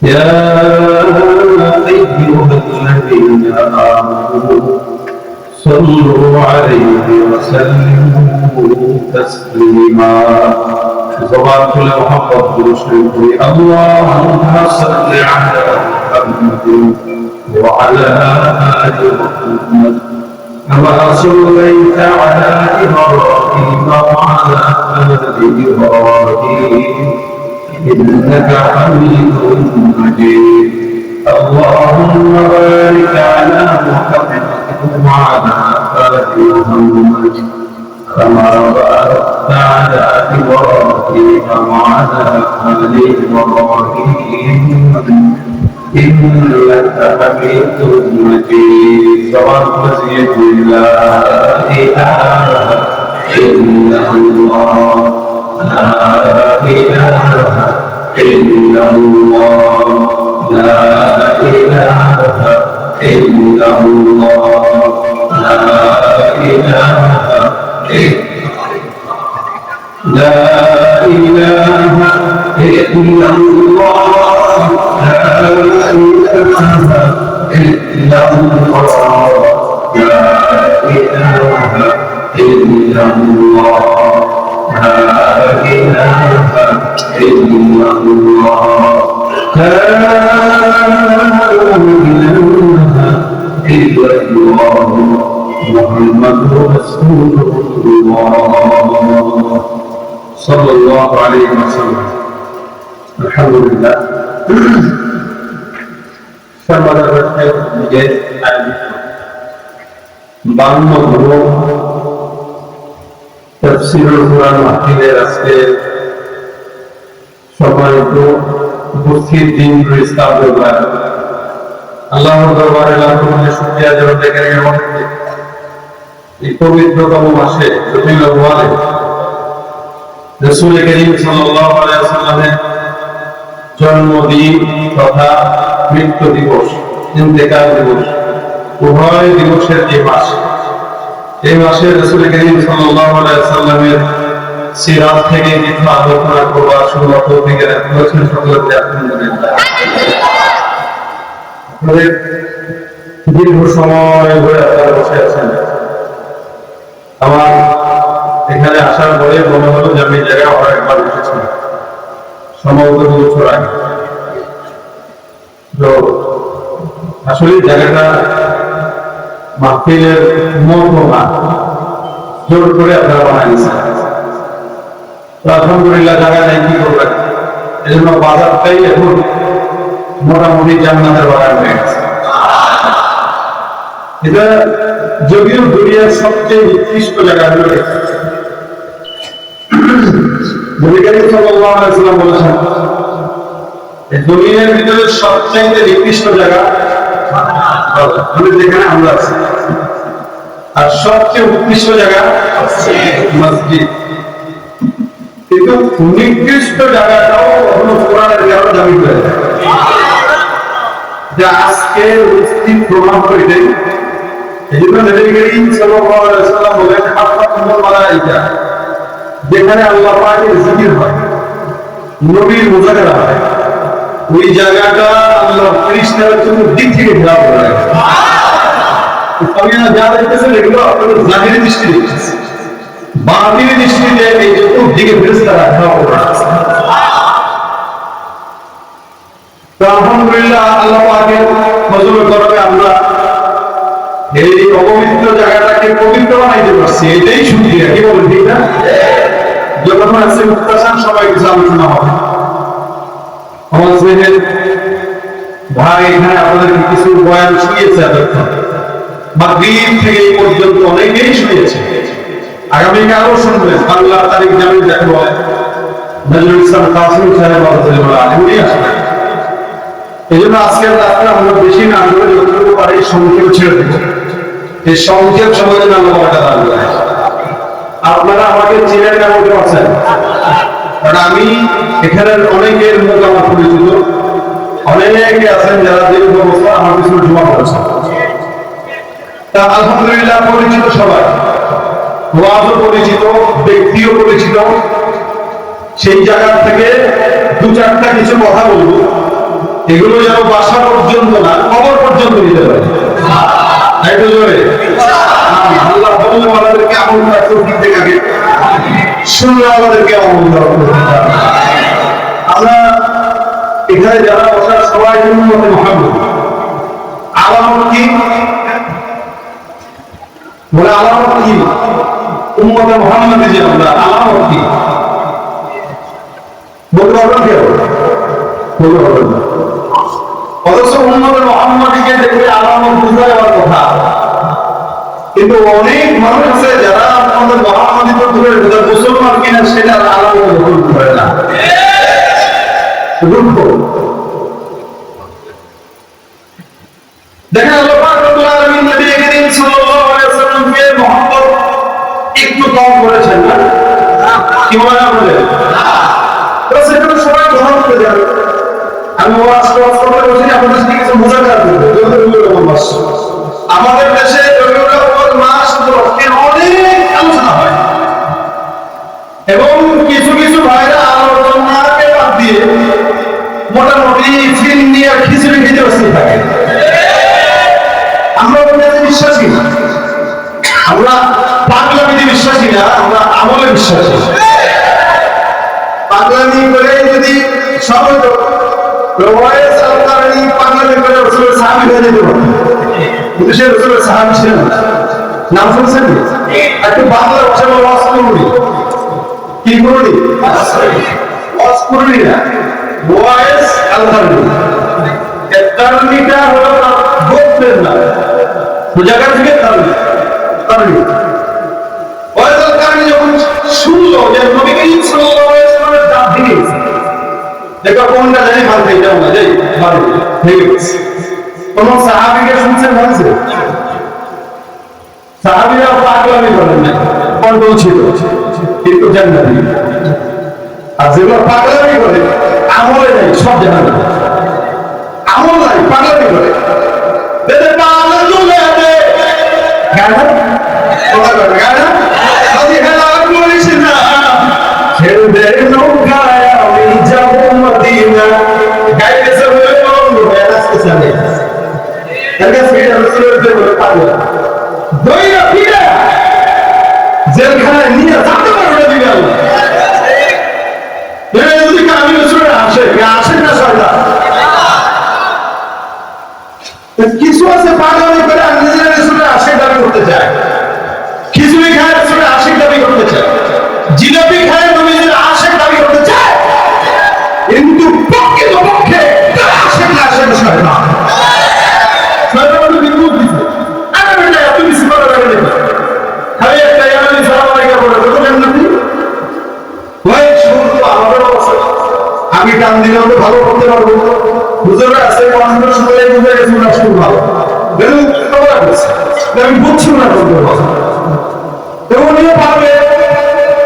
يا أيها الذين آمنوا صلوا عليه وسلموا تسليما. صلوات محمد رسول اللهم صل على محمد وعلى آل محمد كما صليت على إبراهيم وعلى آل إبراهيم إنك حميد مجيد. اللهم بارك على محمد وعلى آل محمد كما باركت على إبراهيم وعلى آل إبراهيم إنك حميد مجيد. صلوات لا إله إلا الله لا إله إلا الله لا إله إلا الله لا إله لا إله إلا الله لا إله إلا الله لا إله إلا الله لا إله إلا الله لا إله إلا الله محمد رسول الله صلى الله عليه وسلم. الحمد لله. তাফসীরুল কুরআন মাহফিলের আজকে সম্মানিত উপস্থিত দিন ইসলাম দরবার আল্লাহর দরবারে লাখ কোটি শুকরিয়া জানাতে গেলে আমাদের এই পবিত্রতম মাসে রবিউল আউয়ালে রাসূল করিম সাল্লাল্লাহু আলাইহি ওয়াসাল্লামের জন্মদিন তথা মৃত্যু দিবস ইন্তেকাল দিবস উভয় দিবসের যে মাস, এই মাসে রাসূল করিম সাল্লাল্লাহু আলাইহি ওয়াসাল্লামের সিরাত থেকে কিছু আলোচনা করবার সুযোগ থেকে রয়েছেন সকলকে আলহামদুলিল্লাহ। আপনাদের দীর্ঘ সময় ধরে আপনারা বসে আছেন, আমার এখানে আসার পরে মনে হলো যে আমি জায়গায় আবার একবার বসেছিলাম সম্ভবত 2 বছর আগে। তো আসলে জায়গাটা মাহফিলের মতো না, জোর করে আপনারা বানাইছেন। তো আলহামদুলিল্লাহ জায়গা নেই, কি করবেন, এই জন্য বাজারটাই এখন মোটামুটি জান্নাতের বাগান হয়ে গেছে। এটা যদিও দুনিয়ার সবচেয়ে নিকৃষ্ট জায়গা হলো নবী করিম সাল্লাল্লাহু আলাইহি ওয়াসাল্লাম বলেছেন এই দুনিয়ার ভিতরে সবচেয়ে নিকৃষ্ট জায়গা মানে যেখানে আমরা আছি, আর সবচেয়ে উৎকৃষ্ট জায়গা মসজিদ। কিন্তু নিকৃষ্ট জায়গাটাও কখনো কোরআনের কারণে দাবি করে যে আজকে উপস্থিত প্রমাণ করে দেয়। এই জন্য নবী করিম সাল্লাল্লাহু আলাইহি ওয়াসাল্লাম বলেন হাফাতুল মালাইকা, যেখানে আল্লাহ পাকের জিকির হয়, নবীর মুজাকারা হয়, ওই জায়গাটা আল্লাহ ফেরেশতাদের জন্য দিক থেকে ঘেরা করা হয়েছে। যা দেখতেছেন এগুলো আপনাদের জাহিরি দৃষ্টি দেখতেছে, বাতিনি দৃষ্টিতে এই চতুর্দিকে ফেরেশতারা ঘেরা করা আছে। তো আলহামদুলিল্লাহ আল্লাহ পাকের ফজলের করবে আমরা এই অপবিত্র জায়গাটাকে পবিত্র বানাইতে পারছি, এটাই শুকরিয়া। কি বলেন, ঠিক না? যখন আছে মুক্তাসান সবাই কিছু আলোচনা হবে। আমার জেহের ভাই এখানে আপনাদেরকে কিছু বয়ান শুনিয়েছে, এতক্ষণ মাগরিব থেকে এই পর্যন্ত অনেকেই শুনিয়েছে, আগামীকাল আরো শুনবে। বাংলা তারিখ জামিন যাকে বলে নজরুল ইসলাম কাসিম সাহেব উনি আসবেন। এই জন্য আজকের রাত্রে আমরা বেশি না করে যতটুকু পারি সংক্ষেপ ছেড়ে দেবো। এই সংক্ষেপ সময় জন্য আমরা বলাটা দান করি। আপনারা আমাকে চিনেন না বলতে পারছেন, কারণ আমি এখানের অনেকের মুখ আমার পরিচিত, অনেকে আছেন যারা দীর্ঘ বছর আমার পিছনে জমা করেছেন। তা আলহামদুলিল্লাহ পরিচিত সবাই, ওয়াজও পরিচিত, ব্যক্তিও পরিচিত। সেই জায়গা থেকে 2-4টা কিছু কথা বলবো। এগুলো যেন বাসা পর্যন্ত না, কবর পর্যন্ত নিতে পারে। একটু জোরে আল্লাহ বললে আমাদেরকে আমল করার তৌফিক দেন, আগে শুনলে আমাদেরকে আমল করার তৌফিক দেন। আমরা এখানে যারা বসা সবাই উম্মতে মুহাম্মদ, আলামত কি বলে? আলামত কি? উম্মতে মুহাম্মদ যে আমরা, আলামত কি বলতে পারবেন? কেউ বলতে পারবেন না। অথচ উম্মতে মুহাম্মদকে দেখে আলামত বুঝা যাওয়ার কথা, কিন্তু অনেক মানুষ আছে যারা আমাদের মুহাম্মদী তো দূরে মুসলমান কিনা সেটার আলামত গ্রহণ করে না। দেখেন আল্লাহ পাক রব্বুল আলামিন নবী করিম সাল্লাল্লাহু আলাইহি ওয়াসাল্লামকে মহব্বত একটু কম করেছেন না? কি মনে হয়? তো সেটা সবাই গ্রহণ করে যাবে। আমি ওয়াজ করতে বসে আপনাদের সাথে কিছু মুজাকারা করব। আমাদের দেশে রবিউল মাস উপলক্ষে অনেক আলোচনা হয় এবং কিছু কিছু ভাইরা আলোচনাকে বাদ দিয়ে মোটামুটি ফিল্ম নিয়ে খিচুড়ি খেতে ব্যস্ত থাকে। আমরা ওটাতে বিশ্বাসী না, আমরা পাগলামিতে বিশ্বাসী না, আমরা আমলে বিশ্বাসী। পাগলামি করে যদি সব হতো, রওয়ায়েত আল-কারনি পাগলামি করে রাসূলের সাহাবী হয়ে যেতে পারত, কিন্তু সে রাসূলের সাহাবী ছিলেন না। নাম শুনছেন? একটু বাংলা ভাষায় ওয়াজ করুন। কি করুন? ওয়াজ করুন না, রওয়ায়েত আল-কারনি। এই কারনিটা হলো গোত্রের নাম, জায়গা থেকে কারনি। ওয়ায়েত আল-কারনি যখন শুনলো যে নবী করিম সাল্লাল্লাহু আলাইহি ওয়াসাল্লামের দাঁত ভেঙে গেছে, দেখো কোনটা জানি ভালো হয়ে যাও না, যাই ভালো ভেঙে গেছে। কোন সাহাবীকে শুনছেন বলছে? সাহাবীরা পাগলামি করেন না, কন্ট্রোল ছিল, কিন্তু জান্নাতি। আর যেগুলো পাগলামি করে আমলে নাই, সব জান্নাতি। আমল নাই, পাগলামি করে বেদে পাগল চলে আসে গানা কথা বলে গানা যদি হেলা করিস না ছেড়ে দে নৌকায় আমি যাব মদিনা গাইতেছে বলে বন্ধু রাস্তা চলে তাকে ফিরে রাসূলের বলে পাগল দইরা ফিরে জেলখানায় নিয়ে যেতে পারবে দিবে আল্লাহ। এই যদি কামি রাসূলের আসে না শয়তান। কিছু আছে পাগলামি করে নিজের রাসূলের আশিক দাবি করতে চায়, খিচুড়ি খায় রাসূলের আশিক দাবি করতে চায়, জিলাপি খায় নবীর আশিক দাবি করতে চায়, কিন্তু পক্ষে তার আশিক না আসে না শয়তান। শয়তান বিদ্যুৎ দিছে, আরে বেটা তুমি সিপারা লাগে না, খালি একটা ইয়ামানি সালাম আলাইকুম বলে তো জান্নাতি। ওই শুরু আমাদের অবস্থা, আমি কান দিলেও তো ভালো করতে পারবো। বুঝতে আছে পড়াশোনা শুরু বুঝে গেছে না শুরু ভালো বেরু খবর আছে, আমি বুঝছি না করতে পারবো তেমনিও পারবে,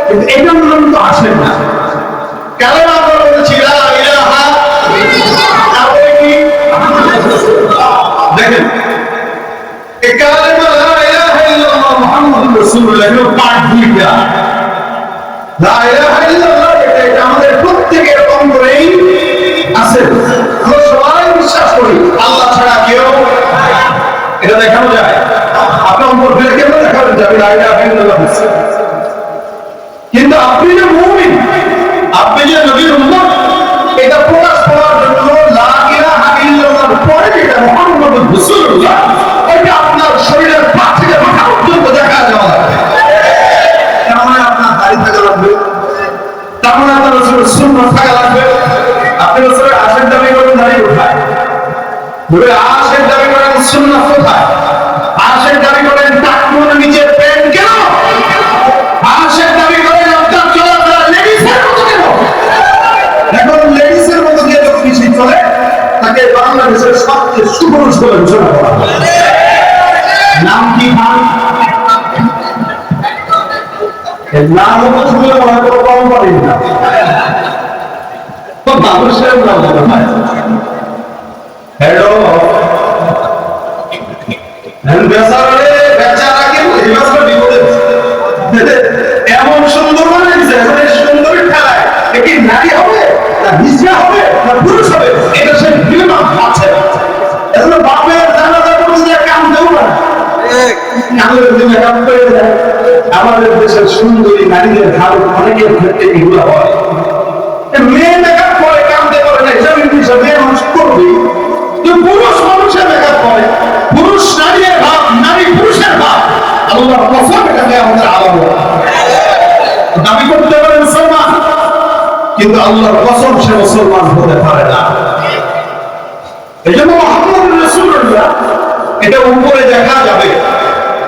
কিন্তু এটা মূলত তো আসে না। কারণ আমরা বলছি লা ইলাহা তারপরে কি দেখেন এই কালেমা লা ইলাহা ইল্লাল্লাহ মুহাম্মাদুর রাসূলুল্লাহ এর পাঠ দুইটা। লা ইলাহা ইল্লাল্লাহ এটা আমাদের প্রত্যেকের অন্তরেই আছে, আমরা সবাই বিশ্বাস করি আল্লাহ ছাড়া কেউ, এটা দেখানো যায়। আপনার অন্তর ফেলে কেন দেখানো যাবে লা ইলাহা ইল্লাল্লাহ বলছে, কিন্তু আপনি যে মুমিন, আপনি যে নবীর উম্মত, এটা প্রকাশ করার জন্য লা ইলাহা ইল্লাল্লাহর পরে যেটা মুহাম্মাদুর রাসূলুল্লাহ এটা আপনার শরীরের পা থেকে মাথা পর্যন্ত দেখা যাওয়া লাগবে। তার মানে আপনার দাড়ি থাকা লাগবে, তার মানে আপনার রাসূলের সুন্নাত থাকা লাগবে। আপনি রাসূলের আশিক দাবি করেন, দাড়ি কোথায়? বলে আশিক দাবি করেন, সুন্নাত কোথায়? আশিক দাবি করেন টাকনুর নিচে প্যান্ট কেন? আশিক দাবি করেন আপনার চলাফেরা লেডিসের মতো কেন? এখন লেডিসের মতো যে লোক পিছিয়ে চলে তাকে বাংলাদেশের সবচেয়ে সুপুরুষ বলে ঘোষণা করা হয়। নাম কি? নাম শুনলে মনে হয় কম পারেন না, মানুষের নাম মনে হয় এমন সুন্দর বানাইছে, সুন্দর খেলায় কি নারী হবে না হিজড়া হবে না পুরুষ হবে, এটা সে ফিল্ম বাংলাদেশের সুন্দরী নারীদের ধারণ অনেকের ক্ষেত্রে এগুলো হয়। মেয়ে মেকআপ করে কামতে পারে না, হিসাবে মেয়ে মানুষ করবে। পুরুষ মানুষের মেকআপ করে, পুরুষ নারীর ভাব, নারী পুরুষের ভাব। আল্লাহর কসম, এটাকে আমাদের আলাদা দাবি করতে পারে মুসলমান, কিন্তু আল্লাহর কসম সে মুসলমান হতে পারে না। এই জন্য মুহাম্মদ রাসূলুল্লাহ, এটা উপরে দেখা যাবে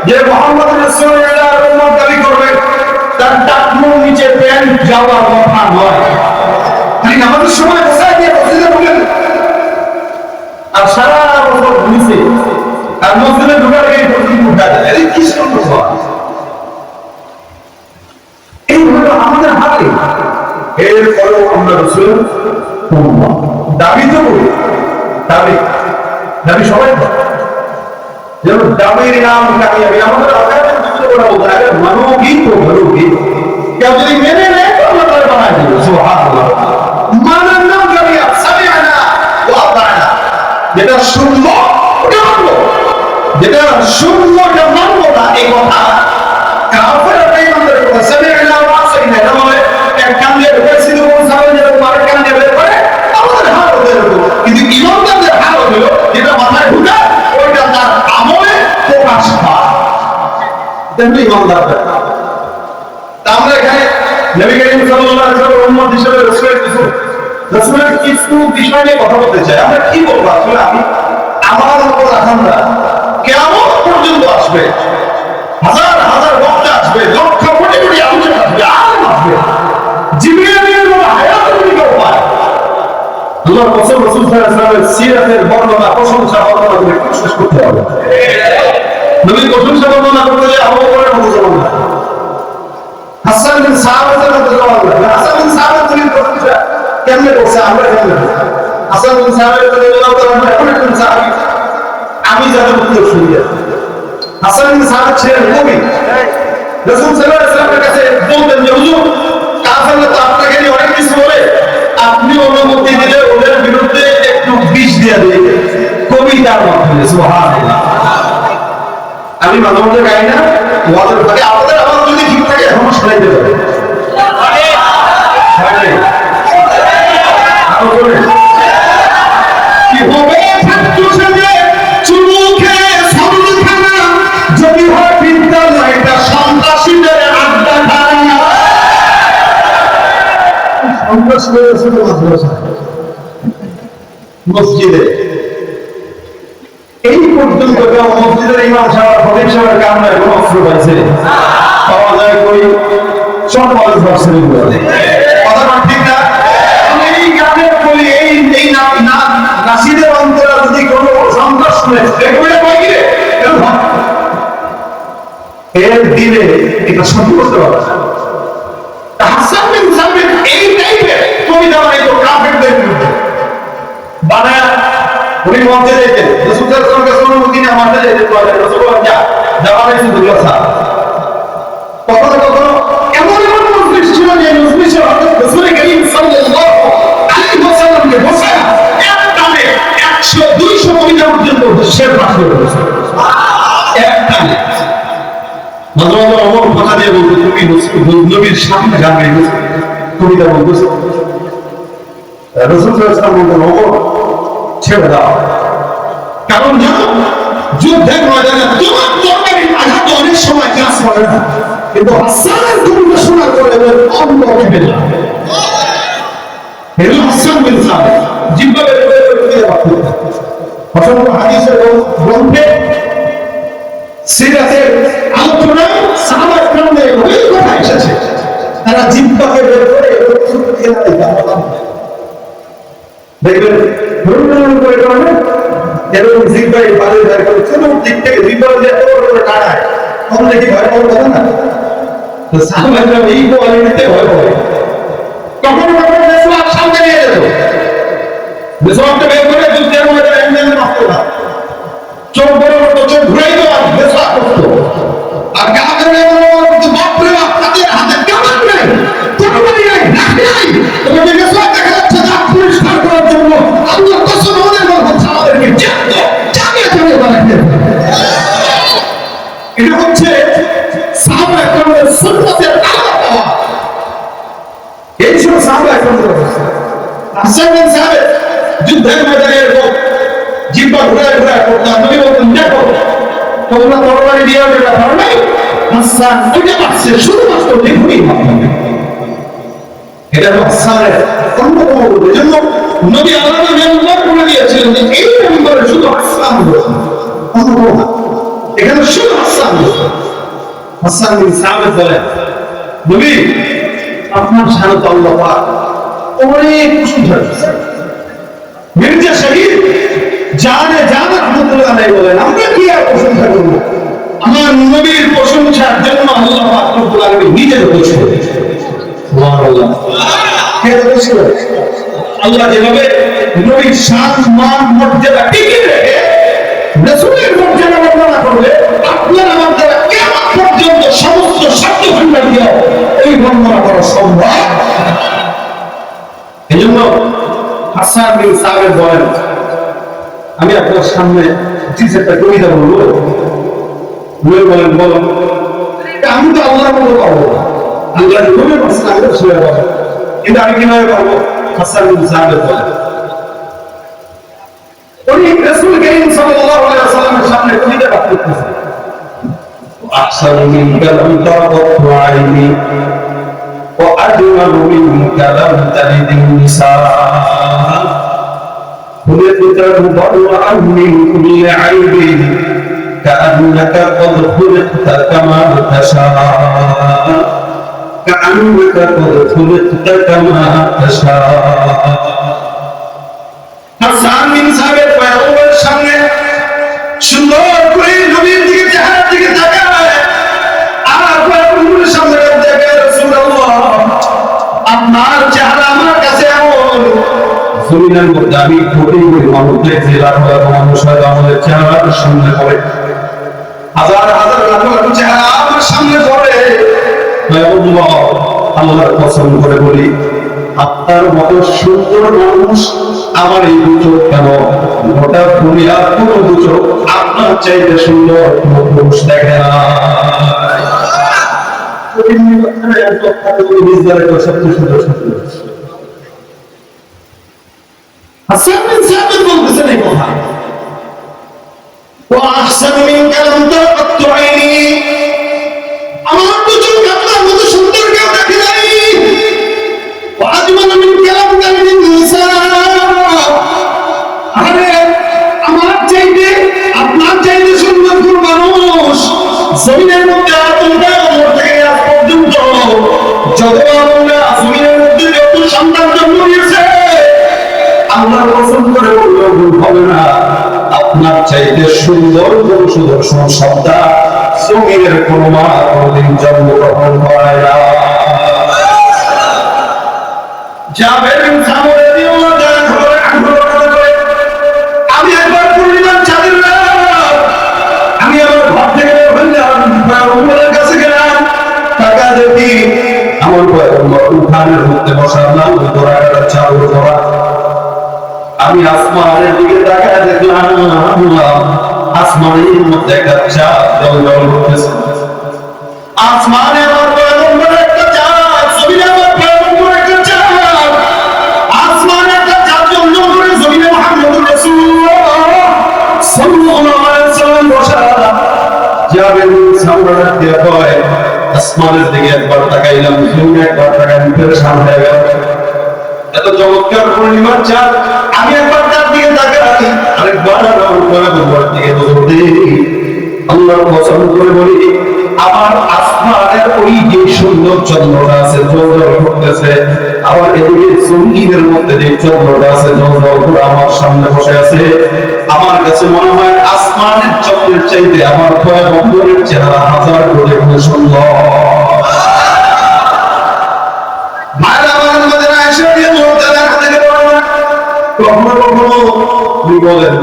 যে মুহাম্মদ রাসূলুল্লাহ উম্মত দাবি করবে, তার টাকনুর নিচে প্যান্ট যাওয়ার কথা নয়। খালি আমাদের সময় বসায় দিয়ে মসজিদে ঢুকেন আর সারা বছর নিচে, আর মসজিদে ঢুকার আগে পর্যন্ত উঠা যায়। এই কি সুন্দর! এই হলো আমাদের হাতে। এরপরেও আমরা রাসূলের উম্মত দাবি তো করি, দাবি দাবি সবাই করে। যেমন দাবির নাম কামিয়াবি, আমাদের আকারে যুক্ত করা বলতে আগে মানবী তো মানবী, কেউ যদি মেনে নেয় তো আল্লাহ তাআলা বানায় দিবে। সুবহানাল্লাহ। মানার নাম কামিয়াব, সামিআনা ওয়া আতা'না। যেটা শুনবো ওটা মানবো, যেটা শুনবো ওটা মানবো না, এই কথা কাফের বেঈমানদের কথা। সামিআনা ওয়া আতা'না, এটা বলে এক কান দিয়ে ঢুকেছি তো কোন সামনে যাবে, আরেক কান দিয়ে বের করে, আমাদের হাল হতে হবে। কিন্তু ঈমানদারদের হাল হলো যেটা মাথায় ঢুকে ওইটা তার আমলে প্রকাশ পায়। তেমনি ঈমানদারদের। আমরা এখানে নবী করিম সাল্লাল্লাহু আলাইহি ওয়াসাল্লাম উম্মত হিসেবে রাসূলের কিছু বিষয় নিয়ে কথা বলতে চাই। আমরা কি বলবো আসলে? আমার উপর আল্লাহ কিয়ামত পর্যন্ত আসবে, হাজার হাজার বক্তা আসবে, লক্ষ কোটি কোটি আলোচনা আসবে, আলেম আসবে, জিবরিলের মতো হায়াতের দিকে পায়। আল্লাহর কসম, রাসূল সাল্লাল্লাহু আলাইহি ওয়াসাল্লামের সিরাতের বর্ণনা, প্রশংসা বর্ণনা করে শেষ করতে হবে। নবীর প্রশংসা বর্ণনা করতে যে আবু বকরের মতো জবান না, হাসান বিন সাবিতের মতো জবান না। হাসান বিন সাবিত নবীর প্রশংসা কেমনে করছে, আমরা কেমনে করছি? হাসান বিন সাবিত রাদিয়াল্লাহু তাআলা এমন একজন সাহাবী, আমি যাদের উত্তর শুনি। হাসান বিন সাবিত ছিলেন কবি। রাসূল সাল্লাল্লাহু আলাইহি ওয়াসাল্লামের কাছে বলতেন যে হুজুর, কাফেররা তো আপনাকে নিয়ে অনেক কিছু বলে, আপনি অনুমতি দিলে ওদের বিরুদ্ধে একটু বিষ দিয়ে দিই কবিতার মাধ্যমে। সুবহানাল্লাহ। আমি মাঝে মাঝে গাই না ওয়াজের ফাঁকে, আপনাদের আবার যদি ঠিক থাকে এখনো শোনাইতে পারে। কি হবে ছাত্র সেজে চুমু খেয়ে সরল খানা, যদি হয় বিদ্যালয়টা সন্ত্রাসীদের আড্ডাখানা। মসজিদে এই পর্যন্ত কেউ মসজিদের ইমাম সাহেব, খতিব সাহেবের কামনায় কোন অস্ত্র পাইছে? পাওয়া যায় কই? সব কলেজ ভার্সিটিগুলোতে। কথাটা ঠিক না? এই গানের বলি, এই নাসিদের অন্তরে যদি কোনো সন্ত্রাস শুনে এগুলো কই গিয়ে এর দিলে এটা সহ্য করতে পারে না। হাসান বিন সাবিত এই টাইপের কবিতা বানাইতো কাফেরদের বিরুদ্ধে, বানায় উনি মঞ্চে যেতেন। রাসূল সাল্লাল্লাহু আলাইহি ওয়াসাল্লাম তিনি মঞ্চে যেতেন, রাসূল বলেন যা যাওয়া হয়েছে দুর্গা সাহেব। কখনো কখনো এমন এমন মজলিস ছিল যে মজলিসে হযরত রাসূল করিম সাল্লাল্লাহু আলাইহি ওয়াসাল্লামকে বসে এক টানে 100-200 কবিতা পর্যন্ত শের পাঠ করে বলেছে এক টানে। মাঝে মাঝে অমর কথা দিয়ে বলতো, তুমি নবীর সামনে গান গাইতেছো, কবিতা বলতেছো। রাসূল সাল্লাল্লাহু আলাইহি ওয়াসাল্লাম বলতেন, অমর ছেড়ে দাও, কারণ জানো যুদ্ধের ময়দানে তোমার তরবারি আঘাত অনেক সময় কাজ করে না, কিন্তু হাসানের কবিতা শোনার পরে অন্য হবে না। এর হাসান বিন সাবিত জিব্বাবে কবিতা পাঠ করতেন। অসংখ্য হাদিসের গ্রন্থে, সিরাতের আলোচনায় সাহাবায়ে কেরামদের অনেক কথা এসেছে, তারা জিব্বাকে বের করে দেখবেন এরকম জিব্বাই বাড়ি বের করে ছোট দিক থেকে জিব্বা দিয়ে এত বড় করে কাটায়, তখন দেখি ভয় পাওয়ার কথা না। তো সাহাবায়ে কেরাম এই কোয়ালিটিতে ভয় পায়। কখনো কখনো মেসওয়াক সামনে নিয়ে যেত, মেসওয়াকটা বের করে যুদ্ধের ময়দানে এমনি নষ্ট না, চোখ বড় করতো, চোখ ঘুরাই দেওয়া, মেসওয়াক করতো। আর কাফেররা বলতো বাপরে বাপ, তাদের হাতে কামান নেই, তরবারি নেই, লাঠি নেই, তবে মেসওয়াক দেখা যাচ্ছে দাঁত পরিষ্কার করার জন্য আল্লাহর কসম ওদের বলছে আমাদেরকে জানতো জানিয়ে জানিয়ে বানাইতে। এটা হচ্ছে সাহাবায়ে কেরামের সুন্নাত হাসান বিন সাবিত যুদ্ধের ময়দানে এরকম জিহ্বা ঘুরায় ঘুরায় করতাম, নবী বলতেন দেখো তোমরা তরবারি দিয়ে ওটা পারো নাই, হাসান ওইটা পারছে শুধুমাত্র দেখুই মাধ্যমে। এটা হাসানের অন্যতম গুণ। এজন্য নবী আলাদা মেম্বার করে দিয়েছিলেন যে এই মেম্বারে শুধু হাসান বসে, অন্যতম না, এখানে শুধু হাসান বসে। হাসান বিন সাবিত বলেন নবী আপনার শানত আল্লাহ পাক অনেক প্রশংসা করছেন। মির্জা শহীদ জানে রাহমাতুল্লাহ আলাইহি বলেন আমরা কি আর প্রশংসা করব, আমার নবীর প্রশংসার জন্য আল্লাহ পাক রব্বুল আলামিন নিজে বলছে সুবহানাল্লাহ। কে বলছে? আল্লাহ যেভাবে নবীর শান মান মর্যাদা টিকিয়ে রেখে রাসূলের মর্যাদা বর্ণনা করবে, আপনার আমার দ্বারা কিয়ামত পর্যন্ত সমস্ত শব্দ ভান্ডার দিয়ে এই বর্ণনা করা সম্ভব। এজন্য হাসান বিন সাবিত বলেন আমি আপনার সামনে একটা কবিতা বলবো। বলেন বলো, আমি তো আল্লাহর মতো পাবো না, আল্লাহ যেভাবে পাচ্ছেন আমি তো শুয়ে পাবো, কিন্তু আমি কিভাবে পাবো? হাসান বিন সাবিত বলেন উনি রাসূল কারীম সাল্লাল্লাহু আলাইহি ওয়াসাল্লামের সামনে কবিতা পাঠ করতেছেন। আহসানু মিনকা লাম তারাতু আইনি ওয়া আজমালু মিনকা লাম তালিদিন নিসা خلقت مبرأ من كل عيب كأنك قد خلقت كما تشاء كأنك قد خلقت كما تشاء। হাসান বিন সাবিত পয়গম্বরের সামনে সুন্দর করে নবীর দিকে চেহারার দিকে তাকায় আর পয়গম্বরের সামনে দেখে রাসূলুল্লাহ আপনার চেহারা আমার কাছে এমন জমিনের মধ্যে আমি কোটি কোটি মানুষ দেখছি, লাখ লাখ মানুষ হয়তো আমাদের চেহারার সামনে পড়ে, হাজার হাজার লাখ লাখ চেহারা আমার সামনে পড়ে। আল্লাহর কসম করে বলি আপনার মতো সুন্দর মানুষ আমার এই দুচোখ কেন, গোটা দুনিয়ার কোন দুচোখ আপনার চাইতে সুন্দর কোন পুরুষ দেখে না। হাসান বিন সাবিত বলতেছেন এই কথা, ওয়া আহসানু মিনকা লাম তারাতু আইনি, আমার তো চোখ আপনার মতো সুন্দর কেউ দেখে নাই। ওয়া আজমালু মিনকা লাম তালিদিন নিসা, আরে আমার চাইতে আপনার চাইতে সুন্দর কোন মানুষ জমিনের মধ্যে আপনার ওমর থেকে আজ পর্যন্ত যত আমরা জমিনের মধ্যে যত সন্তান জন্ম নিয়েছে আল্লাহর কসম করে বললেও ভুল হবে না, আপনার চাইতে সুন্দর কোন সুদর্শন সন্তান জমিনের কোন মা কোনদিন জন্মগ্রহণ করায় না। জাবের বিন সামুর রাদিয়াল্লাহু তাআলা করে আমি একবার পূর্ণিমার চাঁদের রাত আমি আমার ঘর থেকে বের হলাম, পয়গম্বরের কাছে গেলাম, টাকা দেখি আমার পয়গম্বর উঠানের মধ্যে বসা, আল্লাহ দোরাটা চাদর করা। আমি আসমানের দিকে তাকায় দেখলাম আসমানের মধ্যে একটা চাঁদ জ্বলজ্বল করতেছে। আসমানে আমার পয়গম্বরের একটা চাঁদ, জমিনে আমার পয়গম্বরের একটা চাঁদ, আসমানে একটা চাঁদ জ্বলজ্বল করে, জমিনে মুহাম্মদুর রাসূলুল্লাহ সাল্লাল্লাহু আলাইহি ওয়াসাল্লাম বসা। জাবের বিন সামরা দিয়ে কয় আসমানের দিকে একবার তাকাইলাম, জমিনে একবার তাকাইলাম, পেরেশান হয়ে গেল। এত চমৎকার পূর্ণিমার চাঁদ, আমি একবার তার দিকে তাকাই, আরেকবার আমার পয়গম্বরের দিকে নজর দিই। আল্লাহর কসম করে বলি আমার আসমানের ওই যে সুন্দর চন্দ্রটা আছে জ্বলজ্বল করতেছে, আবার এদিকে জমিনের মধ্যে যে চন্দ্রটা আছে জ্বলজ্বল করে আমার সামনে বসে আছে, আমার কাছে মনে হয় আসমানের চন্দ্রের চাইতে আমার পয়গম্বরের চেহারা হাজার গুণে সুন্দর। কখনো কখনো আপনি বলেন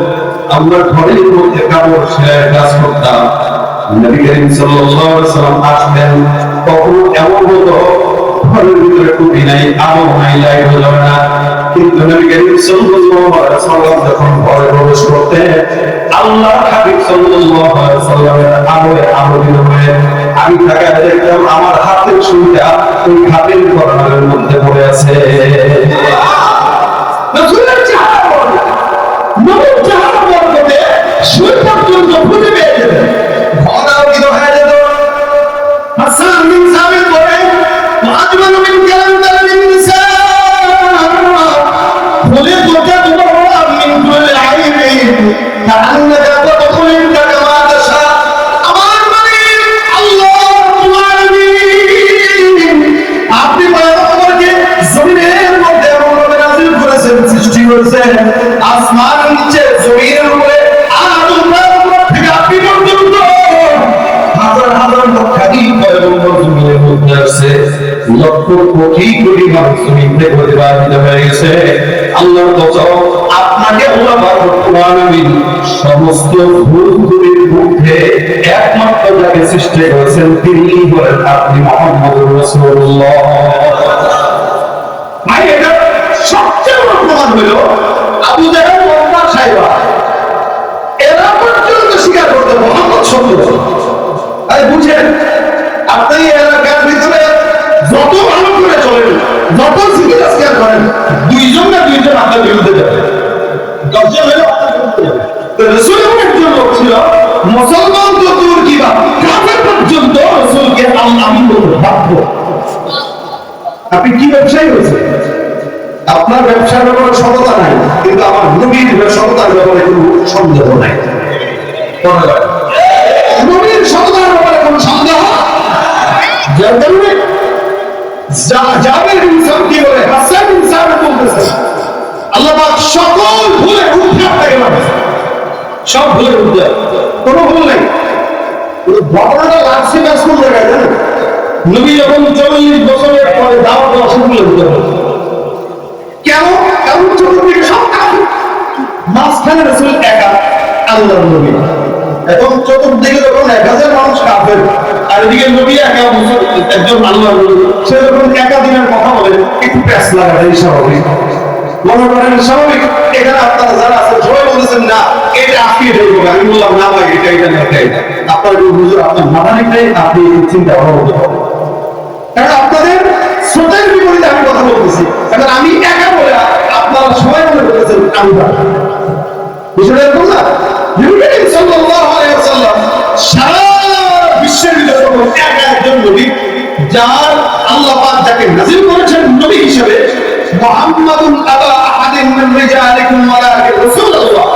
আমরা ঘরের মধ্যে কাপড় সেলাই কাজ করতাম, নবী করিম সাল্লাল্লাহু আলাইহি ওয়াসাল্লাম আসলেন, কখনো এমন হতো ঘরের ভিতরে টুপি নাই, আলো নাই, লাইট জ্বলে না, কিন্তু নবী করিম সাল্লাল্লাহু আলাইহি ওয়াসাল্লাম যখন ঘরে প্রবেশ করতেন আল্লাহর হাবিব সাল্লাল্লাহু আলাইহি ওয়াসাল্লামের আলোয় আলোকিত হয়ে আমি তাকায় দেখলাম আমার হাতের সুইটা ওই খাটের কর্নারের মধ্যে পড়ে আছে। কাআন্নাকা তাদখুলুন কামা তাশা, আমার মালিক আল্লাহ রাব্বুল আলামিন আপনি পয়গম্বরকে জমিনের মধ্যে এমনভাবে নাযিল করেছেন, সৃষ্টি করেছেন, আসমানের নিচে জমিনের উপরে আদম থেকে আপনি পর্যন্ত হাজার হাজার লক্ষাধিক পয়গম্বর জমিনের মধ্যে আছে, লক্ষ কোটি কোটি মানুষ জমিনে প্রতিপালিত হয়ে গেছে। আল্লাহর কসম, আপনাকে আল্লাহ পাক রব্বুল আলামিন সমস্ত ভূতগুলির মধ্যে একমাত্র যাকে সৃষ্টি করেছেন তিনি হলেন আপনি মুহাম্মদুর রাসূলুল্লাহ। ভাই, এটা সবচেয়ে বড় প্রমাণ হলো আবু জাহেল মক্কা সাইবা এরা পর্যন্ত স্বীকার করতে মোহাম্মদ সত্য। আরে বুঝেন, আপনি এলাকার ভিতরে যত ভালো করে চলেন, যত সিভিল স্ক্যান করেন, দুইজন না দুইজন আপনার বিরুদ্ধে যাবে, দশজন হলেও আপনার বিরুদ্ধে যাবে। রাসূলের একজন লোক ছিল, মুসলমান তো দূর কি বা কাফের পর্যন্ত রাসূলকে আমিন বলে ভাবতো। আপনি কি ব্যবসায়ী হয়েছে? আপনার ব্যবসার ব্যাপারে সততা নাই, কিন্তু আমার নবীর সততার ব্যাপারে কোনো সন্দেহ নাই। নবীর সততার ব্যাপারে কোনো সন্দেহ যার কারণে জাবের বিন সামদ কি বলে, হাসান বিন সাবিত বলতেছে আল্লাহ পাক সকল ভুলে উঠে আপনাকে বানাইছে, সব ভুলে উঠে, কোনো ভুল নাই। ঘটনাটা লাগছে কাজ কোন জায়গায় জানেন? নবী যখন 40 বছরের পরে দাওয়াত দেওয়া শুরু করলেন, কেন? কারণ চতুর্দিকে সব কাফের, মাঝখানে রাসূল একা আল্লাহর নবী, এবং চতুর্দিকে যখন 1000 মানুষ কাফের, আর এদিকে নবী একা একজন আল্লাহর নবী, সে যখন একা দিনের কথা বলে একটু প্যাস লাগাটাই স্বাভাবিক। মনে করেন স্বাভাবিক, এখানে আপনারা যারা আছেন সবাই বলেছেন না এটা আপনি এটাই বলে, আমি বললাম না ভাই এটা এটা না এটা এটা, আপনার হুজুর আপনার মাথাটাই আপনি চিন্তা ভাবনা করতে পারেন, কারণ আপনাদের স্রোতের বিপরীতে আমি কথা বলতেছি। এখন আমি একা বলে আপনারা সবাই মনে করতেছেন আমি বিষয়টা এরকম না। নবী সাল্লাল্লাহু আলাইহি ওয়াসাল্লাম সারা বিশ্বের ভিতরে একা একজন নবী, যার আল্লাহ পাক যাকে নাযিল করেছেন নবী হিসেবে, মুহাম্মাদুন আবা আহাদিন মিন রিজালিকুম ওয়ালাকিন রাসূলুল্লাহ,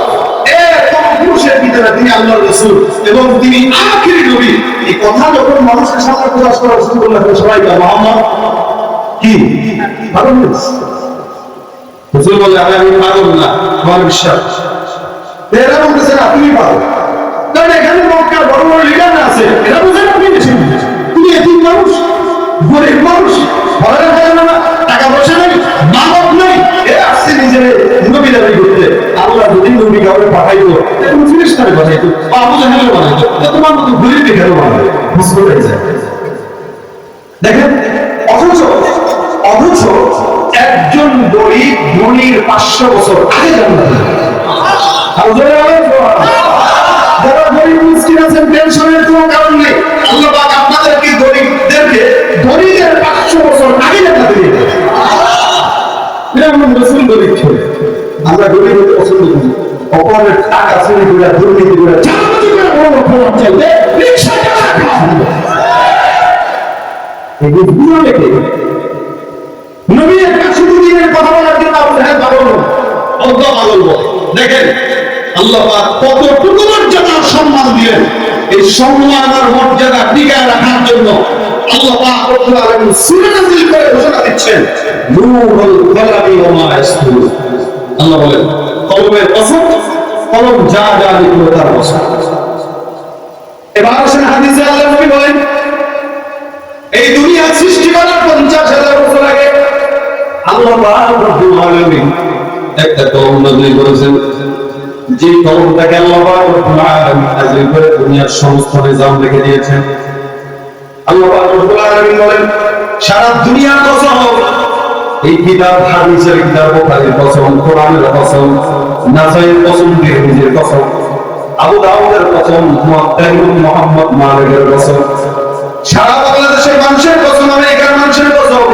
কোন পুরুষের ভিতরে তিনি আল্লাহর রাসূল এবং তিনি আখিরি নবী। এই কথা যখন মানুষের সামনে প্রকাশ করা শুরু করলেন, সবাই বলে মুহাম্মদ কি পাগল? রাসূল বলে আমি পাগল না, আমার বিশ্বাস। এরা বলতেছেন আপনি পাগল, কারণ এখানে মক্কার বড় বড় লিডার আছে, এরা বুঝেন আপনি বেশি বুঝেছেন। তুমি এতিম মানুষ, গরিব মানুষ, ঘরের হয় না, টাকা পয়সা নেই, মানব নেই, এ আসছে নিজের নবী দাবি করতে। আল্লাহ যদি নবী কাউকে পাঠাইতো, তুমি ফিরিস্তারে পাঠাইতো, আবু জাহেলও বানাইতো, তোমার মতো গরিবকে কেন বানাবে? বুঝতে পেরেছে? দেখেন, অথচ একজন গরিব ধনীর 500 বছর আগে জান্নাতে, যারা গরিব মিসকিন আছেন টেনশনের কোনো কারণ নেই, আল্লাহ পাক আপনাদেরকে গরিবদেরকে ধনীদের 500 বছর আগে জান্নাতে দিয়ে দেবে। এরকম রাসূল গরিব ছিল, আমরা গরিব হতে পছন্দ করি, অপরের টাকা চুরি করে দুর্নীতি করে চাঁদাবাজি করে বড় ফোন চাইতে রিকশা চালা এগুলো পুরো লেগে নবীর 100 দিনের কথা বলার জন্য আবু জাহেল পাগল পাগল বলে। দেখেন আল্লাহ পাক কতটুকু মর্যাদা সম্মান দিলেন, এই সম্মান আর মর্যাদা টিকায় রাখার জন্য আল্লাহ পাক রব্বুল আলামিন সূরা নাযিল করে ঘোষণা দিচ্ছেন নূরুল কলামি ওয়া মা ইয়াসতুরুন। আল্লাহ বলেন কলমের কসম, কলম যা যা লিখলো তার কসম। এবার আসেন হাদিসে আল্লাহ নবী বলেন এই দুনিয়া সৃষ্টি করার 50,000 বছর আগে আল্লাহ পাক রব্বুল আলামিন একটা কলম নাযিল করেছেন, যে কলমটাকে আল্লাহ পাক রব্বুল আলামিন নাযিল করে দুনিয়ার সমস্ত নিজাম লিখে দিয়েছেন। আল্লাহ পাক রব্বুল আলামিন বলেন সারা দুনিয়ার কসম, এই কিতাব হাদিসের কিতাব, বুখারীর কসম, কোরআনের কসম, নাসাইয়ের কসম, তিরমিজির কসম, আবু দাউদের কসম, মুহাম্মদ মালিকের কসম, সারা বাংলাদেশের মানুষের কসম, আমেরিকার মানুষের কসম,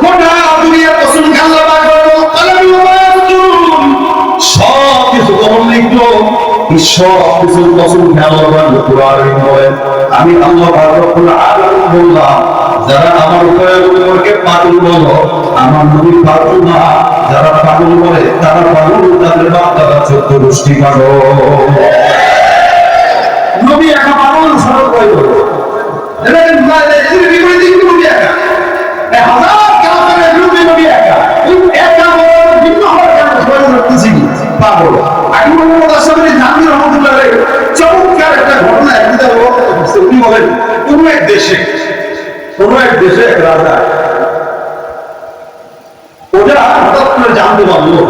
গোটা দুনিয়ার কসম, আল্লাহ পাক সব কিছু কলম লিখলো, সব কিছু কসম আল্লাহ পাক রব্বুল আলামিন বলেন আমি আল্লাহ পাক রব্বুল আলামিন বললাম যারা আমার উপরকে পাগল বলো, আমার নবী পাগল না। যারা পাগল বলে তারা পাগল, তাদের বাপ দাদা 14 গোষ্ঠী পাগল। নবী একা পাগল সরল করে বলো, নবী একা হাজার কাফেরের বিরুদ্ধে নবী একা একা ভিন্ন হওয়ার কারণে সবাই করতেছি পাগল। আগে মোহাম্মদ আশরাফ আলী থানভী রহমাতুল্লাহ আলাইহি চমৎকার একটা ঘটনা একদিন উনি বলেন, কোন এক দেশে এক রাজা, ওরা হঠাৎ করে জানতে পারলো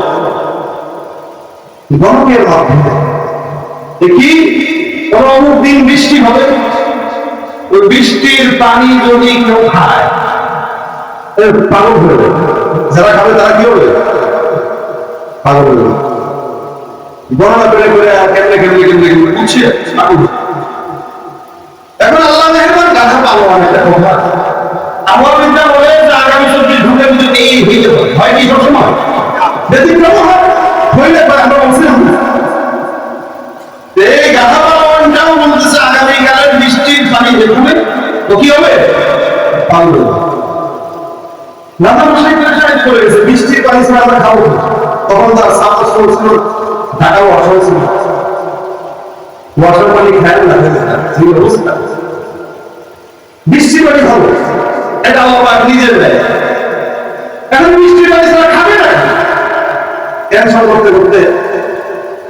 গণকের মাধ্যমে কি কোন অমুক দিন বৃষ্টি হবে, ওই বৃষ্টির পানি যদি কেউ খায় পাগল হয়ে যাবে। যারা খাবে তারা কি হবে? পাগল হয়ে যাবে। গণনা করে করে কেমনে বুঝছে পাগল। এখন আল্লাহ মেহরবান, গাধা পাগল অনেকটা কথা। আমার বিদ্যা বলে যে আগামী 40 ঘন্টার ভিতরে এই হইতে পারে, হয় কি সবসময় ব্যতিক্রম হয়, হইলে পারে। আমরা বলছিলাম এই গাধা পাগলটাও বলতেছে আগামীকালের বৃষ্টির পানি দেখবে তো কি হবে? পাগল। রাজা মশাই করে গেছে বৃষ্টির পানি ছাড়া আমরা খাবো। তখন তার ছাত্র ছিল ঢাকা ওয়াশার ছিল, ওয়াশার পানি খায় না, বৃষ্টির পানি খাবো, এটা আল্লাহ নিজের দেয়। এখন বৃষ্টির পানি ছাড়া খাবে না, টেনশন করতে করতে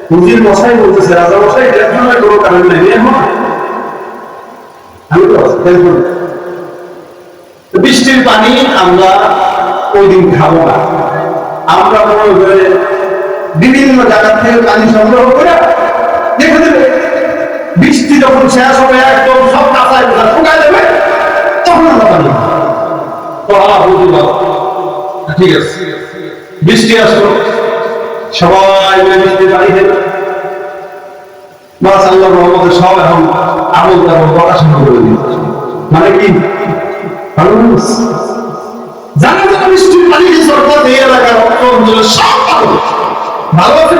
হুজির মশাই বলতেছে, রাজা মশাই টেনশনের কোনো কারণ নেই, আমি তো বৃষ্টির পানি আমরা ওই দিন খাবো না। আমরা মনে করে বিভিন্ন জায়গা থেকে পানি সংগ্রহ করে দেখে দেবে, বৃষ্টি যখন শেষ হবে একদম সব কাঁচায় শুকায় দেবে, তখন আমরা পানি ঠিক আছে। বৃষ্টি আসলো, সবাই মিলে বৃষ্টির পানি দেবে, মাশাআল্লাহ রহমতে সব এখন আমল তাবল পড়াশোনা করে দিচ্ছে। মানে কি জানা যারা বৃষ্টির পানি সরকার এই এলাকার অঞ্চলে সব পাগল। ভালো আছে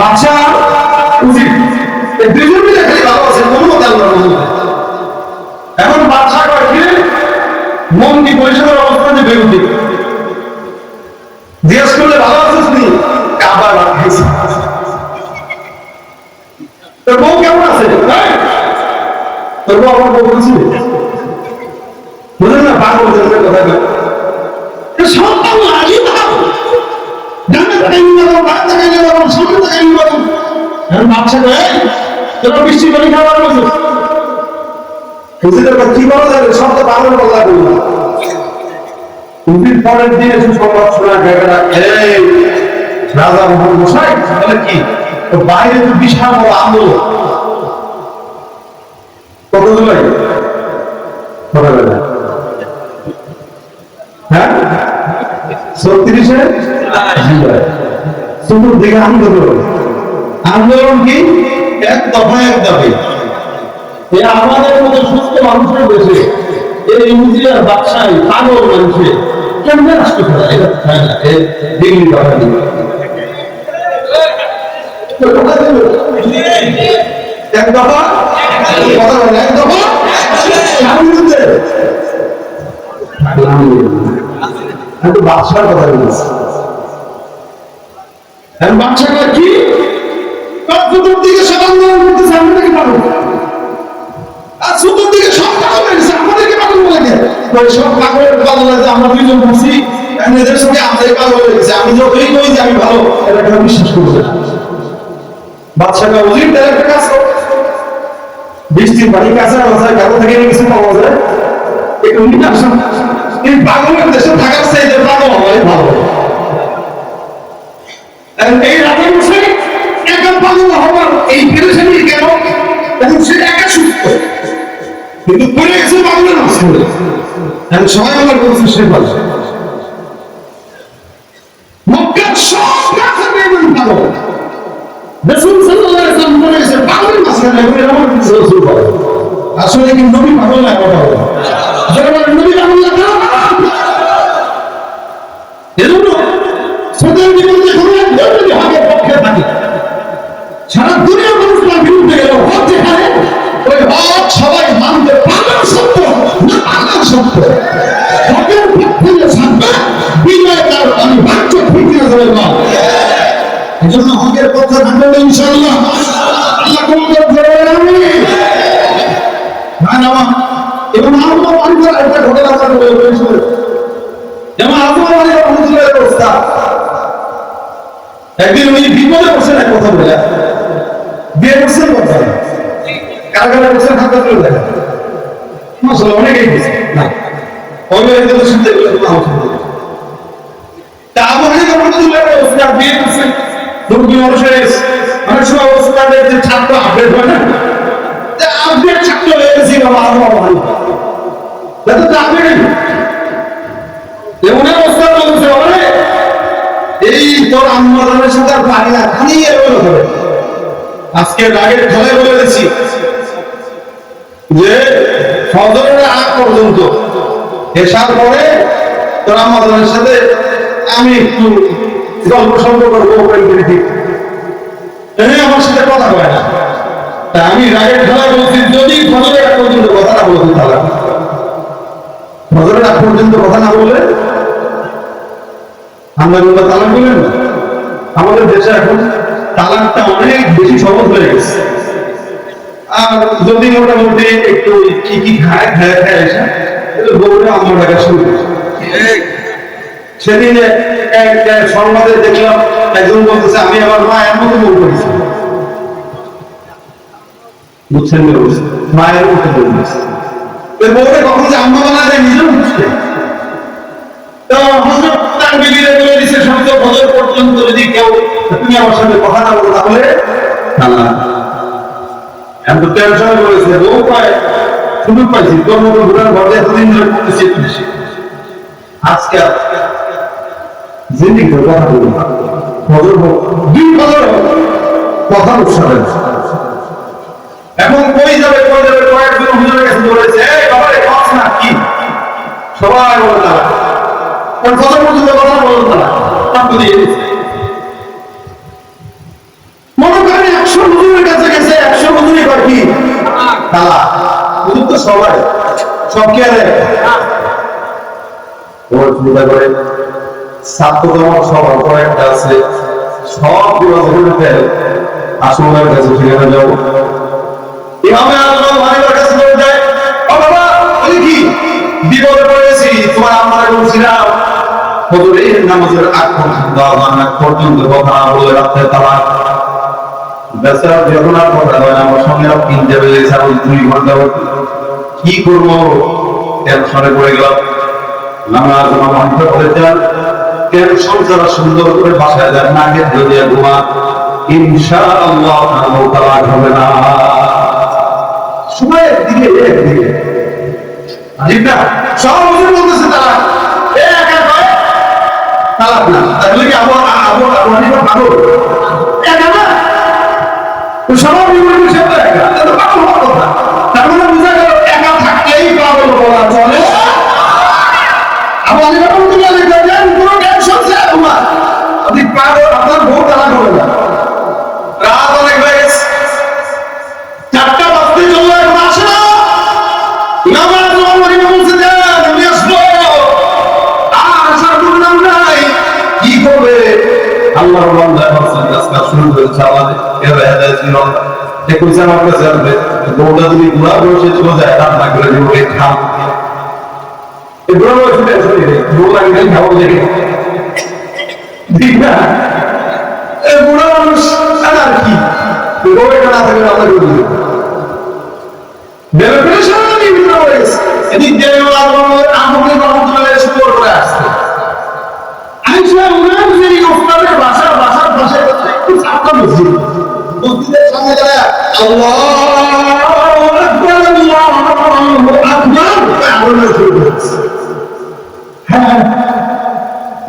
বাচ্চা উচিত দুজন মিলে খালি ভালো আছে, কোনো এখন বাচ্চা কয়েকটি মন কি পরিষেবার অবস্থা যে বেরোতে জিজ্ঞেস করলে ভালো আছিস নি, আবার খাইছি। তোর বউ কেমন আছে? তোর বউ আমার বউ বলছি বুঝলেন না, পাগল কথা সব পাগল। আগে বৃষ্টি পানি খাওয়ার কি বলা যাবে, সব তো পাগল বলা করলাম। পরের দিনে সুসংবাদ শোনা গেল, এই রাজা মোহাম্মদ মশাই তাহলে কি বাইরে তো বিশাল বড় আন্দোলন, কত জুলাই হ্যাঁ 36শে জুলাই, চতুর্দিকে আন্দোলন। আন্দোলন কি এক দফা এক দাবি। আমাদের মতো সুস্থ মানুষের দেশে এই ইউজিয়ার বাদশাহী পাগল মানুষের কেমনে রাষ্ট্র করা, এটা হয় না। ডিগ্রি কথা দিল এক দফা কথা বলে, এক দফা বাদশার কথা বলেছে। বাদশাটা কি চতুর্দিকে সব আন্দোলন করতেছে, আমাদেরকে পাগল। আর চতুর্দিকে সব পাগল হয়েছে, আমাদেরকে পাগল বলে সব পাগলের পাগল হয়েছে। আমরা দুইজন বলছি এদের সঙ্গে আমাদের পাগল হয়ে গেছে। আমি যতই কই যে আমি ভালো, এটা কেউ বিশ্বাস করবে না। বাদশাটা উজির তার একটা কাজ, বৃষ্টির পানি কাছে বাসায় কারো থেকে কিছু পাওয়া যায়, এই পাগলের দেশে থাকার চাইতে পাগল হয় ভালো। এই রাজা মশাই একা পাগল হবার এই পেরেশানি কেন? এবং সে একা সুস্থ, কিন্তু পড়ে গেছে পাগলের মাঝখানে। সবাই আমার বলছে সে পাগল। মক্কার সব কাফেররা পাগল, রাসূল সাল্লাল্লাহু আলাইহি ওয়াসাল্লাম পড়ে গেছে পাগলের মাঝখানে। এমন কিছু রাসূল পাগল, আসলে কি নবী পাগল না? কথা বলে নবী পাগল না। এজন্য সদের বিরুদ্ধে কোনো একজন যদি হকের পক্ষে থাকে, সারা দুনিয়ার মানুষ তার বিরুদ্ধে গেল, হক যেখানে ওই হক সবাই মানতে পারবে আল্লাহ সত্য হকের পক্ষে থাকবে বিজয় তার অনিবার্য ঠিক হয়ে যাবে। এই জন্য হকের পক্ষে থাকবে ইনশাআল্লাহ। আল্লাহ কবুল করবেন আমিন। এবং আল্লাহ আল্লাহ একটা ঘটনা বলেছিল, যেমন আল্লাহ রহমতুল্লাহের অবস্থা, একদিন উনি বিপদে বসে না কথা বলে বিয়ে করছেন কথা কারাগারে বসে থাকতে চলে দেখা মাসাল্লাহ অনেকেই বসে না অবিবাহিত শুনতে গেলে তোমার শুনতে তা আমাদের রহমতুল্লাহের অবস্থা বিয়ে করছেন দুর্গী মানুষের অনেক সময় অবস্থা যে ছাত্র আপডেট হয় না, আপডেট ছাত্র হয়ে গেছি বাবা আবহাওয়া ভালো যাতে তো আপডেট এমন অবস্থা বলছে বলে এই তোর আম্মাদের সাথে আর পারি না খালি এরকম হবে। আজকে রাগের খেলায় বলে দিচ্ছি যে ফজরের আগ পর্যন্ত এসার পরে তোর আম্মাদের সাথে আমি একটু গল্প সল্প করবো আমার সাথে কথা হয় না। তা আমি রাগের খেলায় বলছি যদি ফজরের আগ পর্যন্ত কথা না বলতে তাহলে ফজরের আগ পর্যন্ত কথা না বললে আমরা কিন্তু তালাক বলেন না। আমাদের দেশে এখন তালাকটা অনেক বেশি সহজ হয়ে গেছে। আর যদি মোটামুটি একটু কি কি খায় এসে বউটা আমার টাকা শুরু করছে। সেদিন সংবাদে দেখলাম একজন বলতেছে আমি আমার মায়ের মতো বউ করেছি, বুঝছেন মায়ের মতো বউ করেছি। বউটা কখন যে আম্মা বানা যায় নিজেও বুঝতে পর্যন্ত যদি কেউ তুমি আমার সাথে কথা না বলো তাহলে বলেছে বউ পায় সুযোগ পাইছি তোর মতো ঘোরার ঘরে এতদিন ধরে করতেছি আজকে জিন্দিগি কথা বলবো ফজর হোক দুই ফজর হোক কথা উৎসাহ এখন কই যাবে কয়েকজন হুজুরের কাছে বলেছে এই বাবা রে খাস না কি সবাই বলে না কারণ ফজর পর্যন্ত কথা বলতো না তাকে দিয়ে দিচ্ছে। মনে করেন 100 হুজুরের কাছে গেছে 100 হুজুরই কর কি তালা হুজুর তো সবাই সব কি আরে ওর চিন্তা করে ছাত্রতম সব অপর একটা আছে সব বিভাগে আসলের কাছে সেখানে যাবো ইমামে আল্লাহ মালিকের কাছে চলে যায় ও বাবা বলি কি বিপদে পড়েছি তোমার আম্মারে বলছিলাম ফজরের নামাজের আগ পর্যন্ত কথা বলে রাখতে তালাক বেচারা যখন আর কথা হয় না আমার সঙ্গে কিনতে পেরেছে 2 ঘন্টা কি করবো টেনশনে পড়ে গেলাম। নামাজ মন্ত্র বলেছেন টেনশন যারা সুন্দর করে বাসায় যান না আগে ধরে ঘুমা ইনশাআল্লাহ তালাক হবে না। সময় একদিকে ঠিক না সব হুজুর বলতেছে তালাক তালাক না তাহলে কি আবু হানিফা পাগল একা না সবাই বিপরীত হিসেবে একা এটা পাগল হওয়ার কথা। তার মানে বোঝা গেল একা থাকলেই পাগল বলা চলে। আবু হানিফা বলতে গেলেন পুরো টেনশন আছে তোমার আপনি পাগল আপনার বউ তালাক হবে না। রাত অনেক হয়ে গেছে 4টা বাজতে চললো এখন আসে না নামাজ হানিফা বলছে যে আমি আসবো কি করবে আল্লাহর বান্দা হচ্ছেন কাজ শুরু করেছে আমাদের এর হেদায়েত ছিল ঠিক হইছে আমার কাছে আসবে বউটা যদি বুড়া বয়সে চলে যায় রান্না করে দিবে খাও এই বুড়া বয়সে টেনশন নেই বউ লাগে খালি খাবো দেখে ঠিক না এই বুড়া মানুষ আর কি বউটা না থাকলে আমরা করে দিই বেলপেশন নিয়ে ভিতরে পড়ে গেছে এদিক দিয়ে আমাদের রহমতুল্লাহ শুরু করে আসছে আইসা উনার যদি ওস্তাদের ভাষার ভাষায় একটু সাবধান হচ্ছে মসজিদের সামনে যারা আল্লাহু আকবার আল্লাহু শুরু করেছে। হ্যাঁ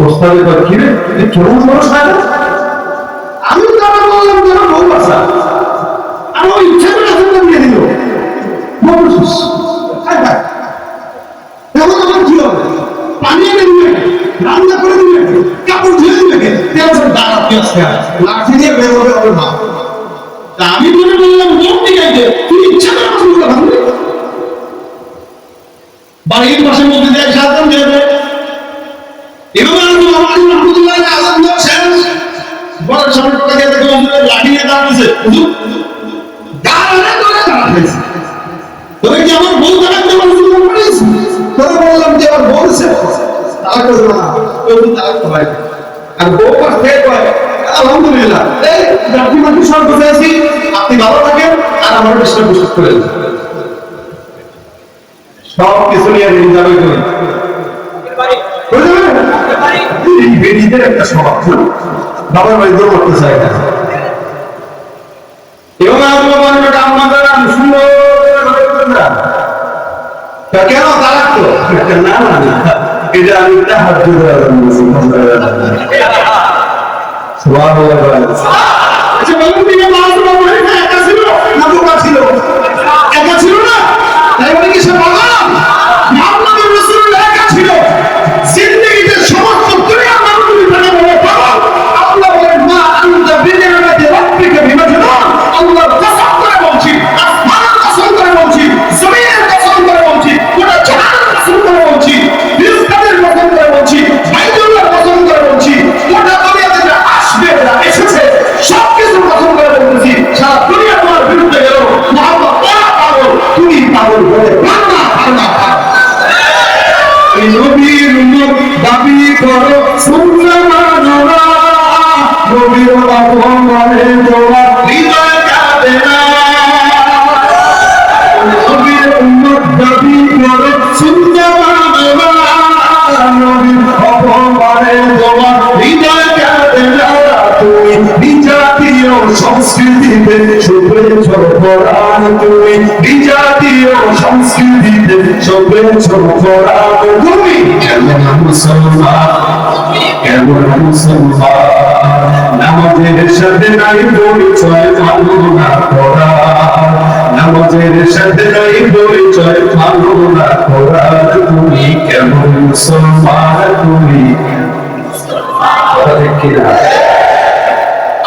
ওস্তাদের কথা কি রে এই ছোট মানুষ হয় না আমি তো আমার বললাম যে বহু ভাষা আমার ইচ্ছা করে আসলে দিয়ে দিল বলছিস হ্যাঁ এমন আমার কি হবে পানি এনে দিবে রান্না করে দিবে কাপড় ধুয়ে দিবে তেল সব দাঁড়াতে আসছে লাঠি দিয়ে বের হবে ওর মা আমি মনে বললাম বলতে গাইতে তুই ইচ্ছা করে শুরু করে ভাঙবে বাড়ির পাশে মসজিদে এক সাতজন যাবে এভাবে আমি রহমতুল্লাহ আজাদ শেষ বড় সামনে টোকা গিয়ে দেখে হুজুরের লাঠি নিয়ে দাঁড়িয়েছে হুজুর গালে করে দাঁড়িয়েছে তবে কি আমার বউ দাঁড়াতে মানুষ করেছে তবে বললাম যে আমার বলছে তারা করে না কেউ তারা করে আর বউ পাশ থেকে কয় আলহামদুলিল্লাহ এই আপনি মানুষ সব বসে আছি আপনি ভালো থাকেন আর আমার বিশ্বাস বিশ্বাস করে সব কিছু নিয়ে রেডি যাবে এই বেরিদের একটা স্বভাব বাবার বাড়ি দৌড় করতে চায় না এবং আপনাদের সুন্দর কেন তালাক তো না না না এটা আমি তাহার আচ্ছা বলুন তিনি একা ছিল না বোকা ছিল একা ছিল না তাই বলে কি সে পাগল মুহাম্মদুর রাসূলুল্লাহ একা ছিল জিন্দেগিতে সমস্ত দুনিয়ার মানুষগুলি তাকে বলে পাগল আল্লাহ বলেন মা আনতা বিনিয়ামাতি রাব্বিকা বিমাজনুন আল্লাহর কসম করে বলছি আসমানের কসম করে বলছি জমিনের কসম করে বলছি গোটা জাহানের কসম করে বলছি ফেরেশতাদের কসম করে বলছি বাইতুল্লাহর কসম করে বলছি গোটা দুনিয়াতে যা আসবে যা এসেছে সব কিছু কসম করে বলছি সারা দুনিয়া তোমার বিরুদ্ধে গেল মুহাম্মদ পাগল তুমি পাগল বলে পাগলা পাগলা নবীর উম্মত দাবি করো শুননা মানো না নবীর আপন মনে তোমার হৃদয় কাঁদে না নবীর উম্মত দাবি করো শুননা মানো না নবীর আপন মনে তোমার হৃদয় কাঁদে না তুমি বিজাতীয় সংস্কৃতিতে শুভেচ্ছ কোরআন তুমি বিজাতীয় সংস্কৃতিতে শুভেচ্ছ কোরআন তুমি কেমন মুসলমান কেমন মুসলমান নামাজের সাথে নাই পরিচয় ভালো না কোরআন নামাজের সাথে নাই পরিচয় ভালো না কোরআন তুমি কেমন মুসলমান তুমি কিনা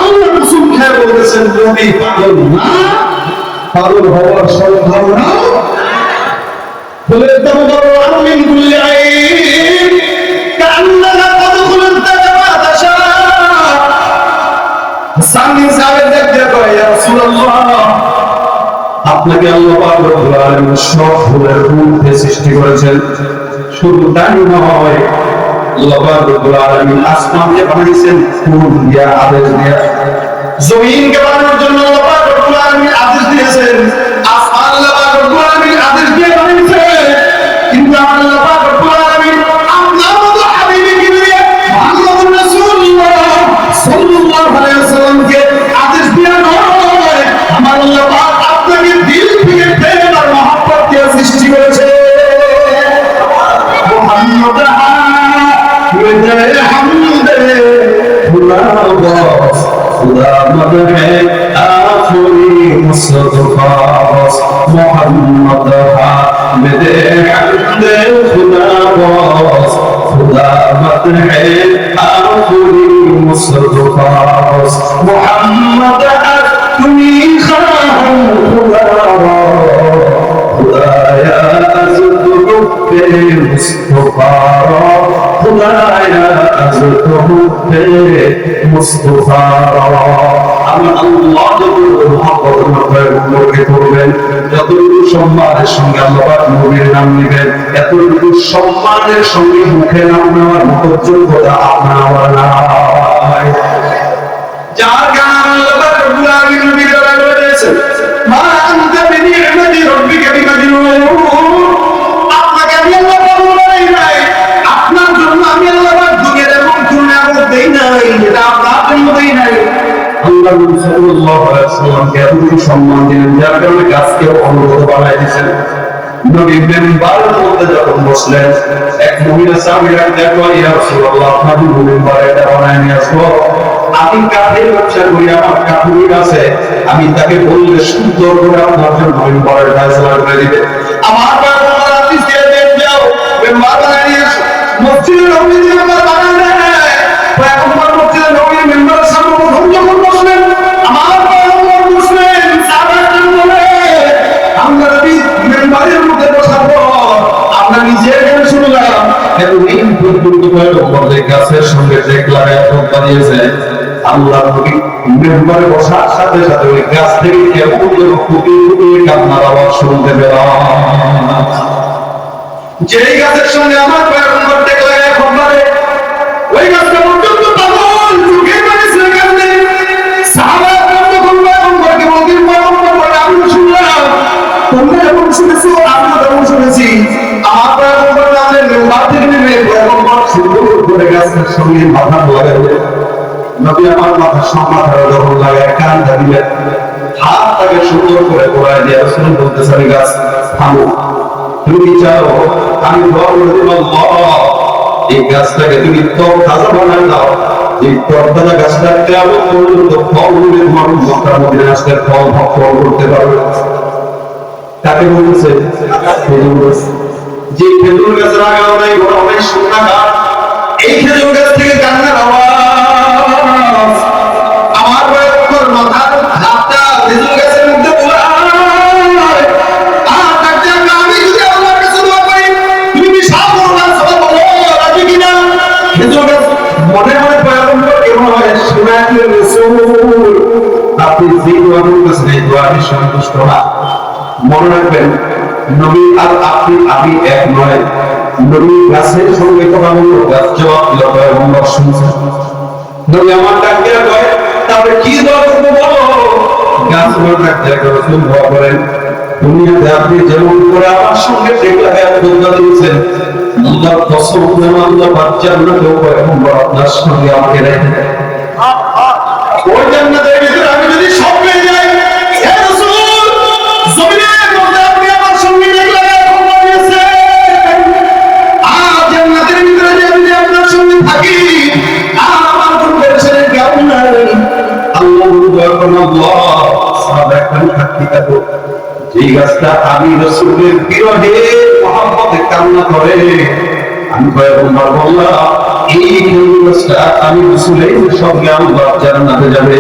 আল্লাহ রাসূল কে বলেছেন নবী পাগল না পাগল হওয়ার সম্ভাবনা বলে তাবদারু আমিন কুল্লি আইন কান্নাকা তাদখুলুন তাজামাদাশা সামনে যাবে দেখতে কয় ইয়া রাসূলুল্লাহ আপনাকে আল্লাহ পাক রব্বুল আলামিন সব ফুলের মধ্যে সৃষ্টি করেছেন শুধু তাই নয় আল্লাহ পাক রব্বুল আলামিন আসমানকে বানিয়েছেন ফুল দিয়া আদেশ দিয়া জমিনকে বানানোর জন্য আল্লাহ পাক রব্বুল আলামিন আদেশ দিয়েছেন আসমান আল্লাহ পাক রব্বুল আলামিন আদেশ দিয়ে বানিয়েছে কিন্তু আল্লাহ পাক রব্বুল আলামিন আপনার মতো হাবিবকে দিয়ে মুহাম্মদুর রাসূলুল্লাহ সাল্লাল্লাহু আলাইহি ওয়াসাল্লামকে আদেশ দিয়ে নয় আমার আল্লাহ পাক আপনাকে দিল থেকে প্রেম আর মহব্বত দিয়ে সৃষ্টি করেছে মুহাম্মদ खुदा मद है आखिरी मुस्तफा मोहम्मद हामिद हमद खुदा खुदा मद है आखिरी मुस्तफा मोहम्मद तुम्ही खान खुदा खुदाया पे मुस्तफा खुदाया पे मुस्तफा আমার আল্লাহ যতটুকু মহব্বতের মাত্রায় নবীকে করবেন যতটুকু সম্মানের সঙ্গে আল্লাহ পাক নবীর নাম নেবেন এতটুকু সম্মানের সঙ্গে মুখে নাম নেওয়ার মতো যোগ্যতা আপনার আমার নাই যার কারণে আল্লাহ পাক রব্বুল আলামিন নবীকে বলে দিয়েছেন মা আনতা বিনি'মাতি রাব্বিকা বিমাজনুন আপনাকে আমি আল্লাহ বলাই নাই আপনার জন্য আমি আল্লাহ পাক দুনিয়ার এমন কোন নিয়ামত দেই নাই যেটা আপনার জন্য দেই নাই আল্লাহ নবী সাল্লাল্লাহু আলাইহি ওয়াসাল্লামকে এতটুকু সম্মান দিলেন যার কারণে গাছকে অনুগত বানাই দিয়েছেন নবী মিম্বারের মধ্যে যখন বসলেন এক মহিলা সাহাবীরা দেখো ইয়া রাসূলুল্লাহ আপনার মিম্বারে এটা বানায় নিয়ে আসো আমি কাঠের ব্যবসা করি আমার কাঠুরি আছে আমি তাকে বললে সুন্দর করে আপনার জন্য মিম্বারের ফয়সালা করে দিবে আমার বাবা হাদিস দিয়ে দেন যাও মিম্বার বানায় নিয়ে আসো মসজিদে নববীতে মিম্বার বানায় দেন পয়গম্বর মসজিদে নববীর মিম্বারের সামনে প্রথম যখন বসলেন আমার পয়গম্বর বসলেন সাহাবারা বলে আমরা নবী মিম্বারের মধ্যে বসার পর আমরা নিজে এতদিন পর্যন্ত পয়গম্বরদের গাছের সঙ্গে টেক লাগায় খোঁপা দিয়েছে, আল্লাহ নবী মেম্বারে বসার সাথে সাথে ওই গাছ থেকে কেমন যেন ফুটিয়ে ফুটিয়ে কান্নার আওয়াজ শুনতে পেলাম। যেই গাছের সঙ্গে আমার পয়গম্বর টেক লাগায় খোঁপা দেয়, ওই গাছটা পর্যন্ত পাগল চোখে পানি ছিল কাঁদে। সাহাবারা তখন পয়গম্বরকে বলতেন, পয়গম্বর বলে, আমি শুনলাম তোমরা এমন শুনেছো, আমরা তেমন শুনেছি। আমার পয়গম্বর আমাদের মেম্বার থেকে নেমে পয়গম্বর সুন্দর করে গাছের সঙ্গে মাথা লাগাবে। নবী আমার মাথার যখন লাগায় কান্দা দিলেন, হাত তাকে সুন্দর করে পড়ায় দিয়ে রাসূল বলতেছেন, গাছ থামো, তুমি কি চাও আমি দোয়া করে দেব, আল্লাহ এই গাছটাকে তুমি তরতাজা বানায় দাও, এই তরতাজা গাছটা কেমন পর্যন্ত ফল দিলে তোমার মক্কার মদিনায় আসলে ফল ভক্ষণ করতে পারবে। তাকে বলতেছে খেজুর গাছ, যে খেজুর গাছের আগাও নাই গোড়াও নাই শুকনা গাছ, এই খেজুর গাছ থেকে কান্নার আওয়াজ। আমার পয়গম্বর মাথার হাতটা খেজুর গাছের মধ্যে বোলায়, আর ডাকতে আমি যদি আল্লাহর কাছে দোয়া করি, তুমি বিশাল বড় গাছ হবে, বলো রাজি কিনা। খেজুর গাছ মনে মনে পয়গম্বর কেমন হয় শুনাইলে, রাসূল আপনি যে দোয়া করতেছেন এই দোয়া আমি সন্তুষ্ট না। মনে রাখবেন, নবী আর আপনি আমি এক নয়। নবী গাছের সঙ্গে কথা বলল, গাছ জবাব দিল, পয়গম্বর শুনছে। নবী আমার ডাক দিয়ে কয়, তাহলে কি দোয়া করবো বলো। গাছ আমার ডাক দিয়ে কয়, রাসূল দোয়া করেন, দুনিয়াতে আপনি যেমন করে আমার সঙ্গে টেক লাগায় দোয়া দিয়েছেন, আল্লাহর কসম যেন আল্লাহ জান্নাতেও পয়গম্বর আপনার সঙ্গে আমাকে রেখে দেন। ওই জান্নাতের ভিতরে আমি যদি সব পেয়ে যাই, হে রাসূল জমিনের মধ্যে আপনি আমার সঙ্গে টেক লাগায় দোয়া দিয়েছেন, আর জান্নাতের ভিতরে যে আমি আপনার সঙ্গে থাকি, আর আমার কোনো পেরেশানির কারণ নাই। আল্লাহ দোয়া করুন, আল্লাহ সাহাবা একখান সাক্ষী থাকো, যে গাছটা আমি রাসূলের বিরহে মহব্বতে কান্না করে, আমি পয়গম্বর বললাম এই খেজুর গাছটা আমি রাসূলের সঙ্গে আল্লাহ জান্নাতে যাবে।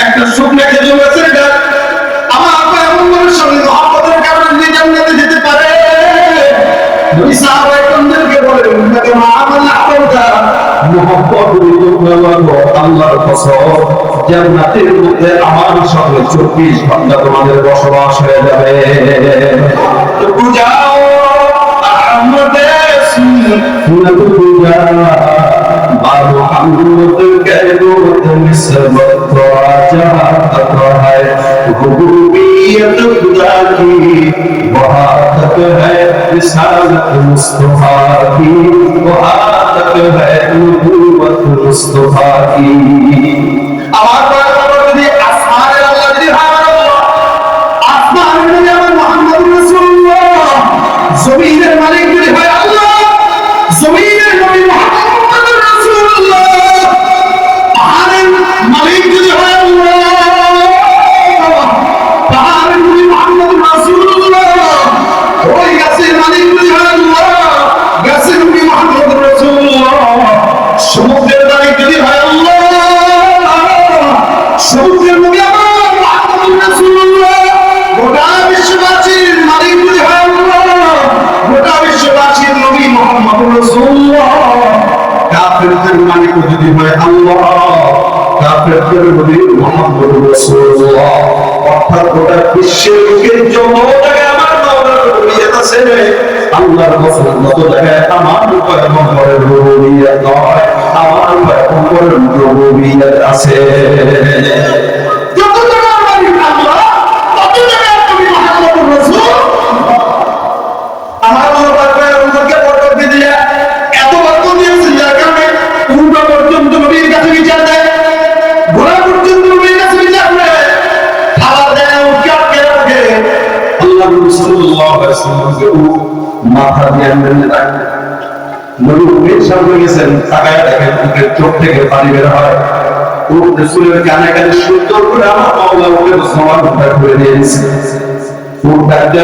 একটা শুকনা খেজুর গাছের গাছ আমার পয়গম্বরের সঙ্গে মহব্বতের কারণে যে জান্নাতে যেতে পারে। নবী সাহাবায়ে কেরামদেরকে বলেন, উম্মতে মুহাম্মদ আহমদা মহব্বত করো, আল্লাহর কসম জান্নাতের মধ্যে আমার সঙ্গে 24 ঘন্টা তোমাদের বসবাস হয়ে যাবে। বুঝাও আহমদে সুন্নাত বুঝা বারো আঙ্গুল কেনো নিসবত রাজাত है रुबूबियत खुदा की वहाँ तक है रिसालत मुस्तफा की, वहाँ तक है नबूवत मुस्तफा की। আমার পয়গম্বর যদি আসমানের আল্লাহ যদি হয় আল্লাহ, আসমানের নবী আমার মুহাম্মদ রাসূলুল্লাহ, জমিনের মালিক যদি হয় আল্লাহ, জমিনের নবী মুহাম্মদ রাসূলুল্লাহ, পাহাড়ের মালিক যদি হয় আল্লাহ, পাহাড়ের নবী মুহাম্মদ রাসূলুল্লাহ, ওই গাছের মালিক যদি হয় আল্লাহ, গাছের নবী মুহাম্মদ রাসূলুল্লাহ, সমুদ্রের মালিক যদি হয় আল্লাহ, সমুদ্রের নবী আমার মুহাম্মদ রাসূলুল্লাহ, গোটা বিশ্ববাসীর মালিক যদি হয় আল্লাহ, গোটা বিশ্ববাসীর নবী মুহাম্মদ রাসূলুল্লাহ, কাফেরদের মালিক যদি হয় আল্লাহ, কাফেরদের নবী মুহাম্মদ রাসূলুল্লাহ। অর্থাৎ গোটা বিশ্বের লোকের যত জায়গায় আমার মাওলার রুবুবিয়ত আছে, আল্লাহর কসম যত জায়গায় আমার পয়গম্বরের রুবুবিয়ত নয়, আমার পয়গম্বরের রুবুবিয়ত আছে। যত জায়গায় মালিক আল্লাহ, তত জায়গায় নবী মুহাম্মদ রাসূল। আমার মাওলার পয়গম্বরকে বরকত দিয়ে এত বরকত দিয়েছেন, যার কারণে উম্মাহ পর্যন্ত নবীর কাছে বিচার দেয়, ঘোড়া পর্যন্ত নবীর কাছে বিচার দেয়, খাবার দেয়, উঠকে আটকে রাখে। আল্লাহ সাল্লাল্লাহু আলাইহি ওয়াসাল্লামকে মাথা দিয়ে রাখে। নবী উটের সামনে গেছেন, তাকায় দেখেন উটের চোখ থেকে পানি বের হয়। উট রাসূলের কানে কানে সুন্দর করে আমার মাওলা উটের সমান উদ্ধার করে দিয়েছে। উট ডাকতে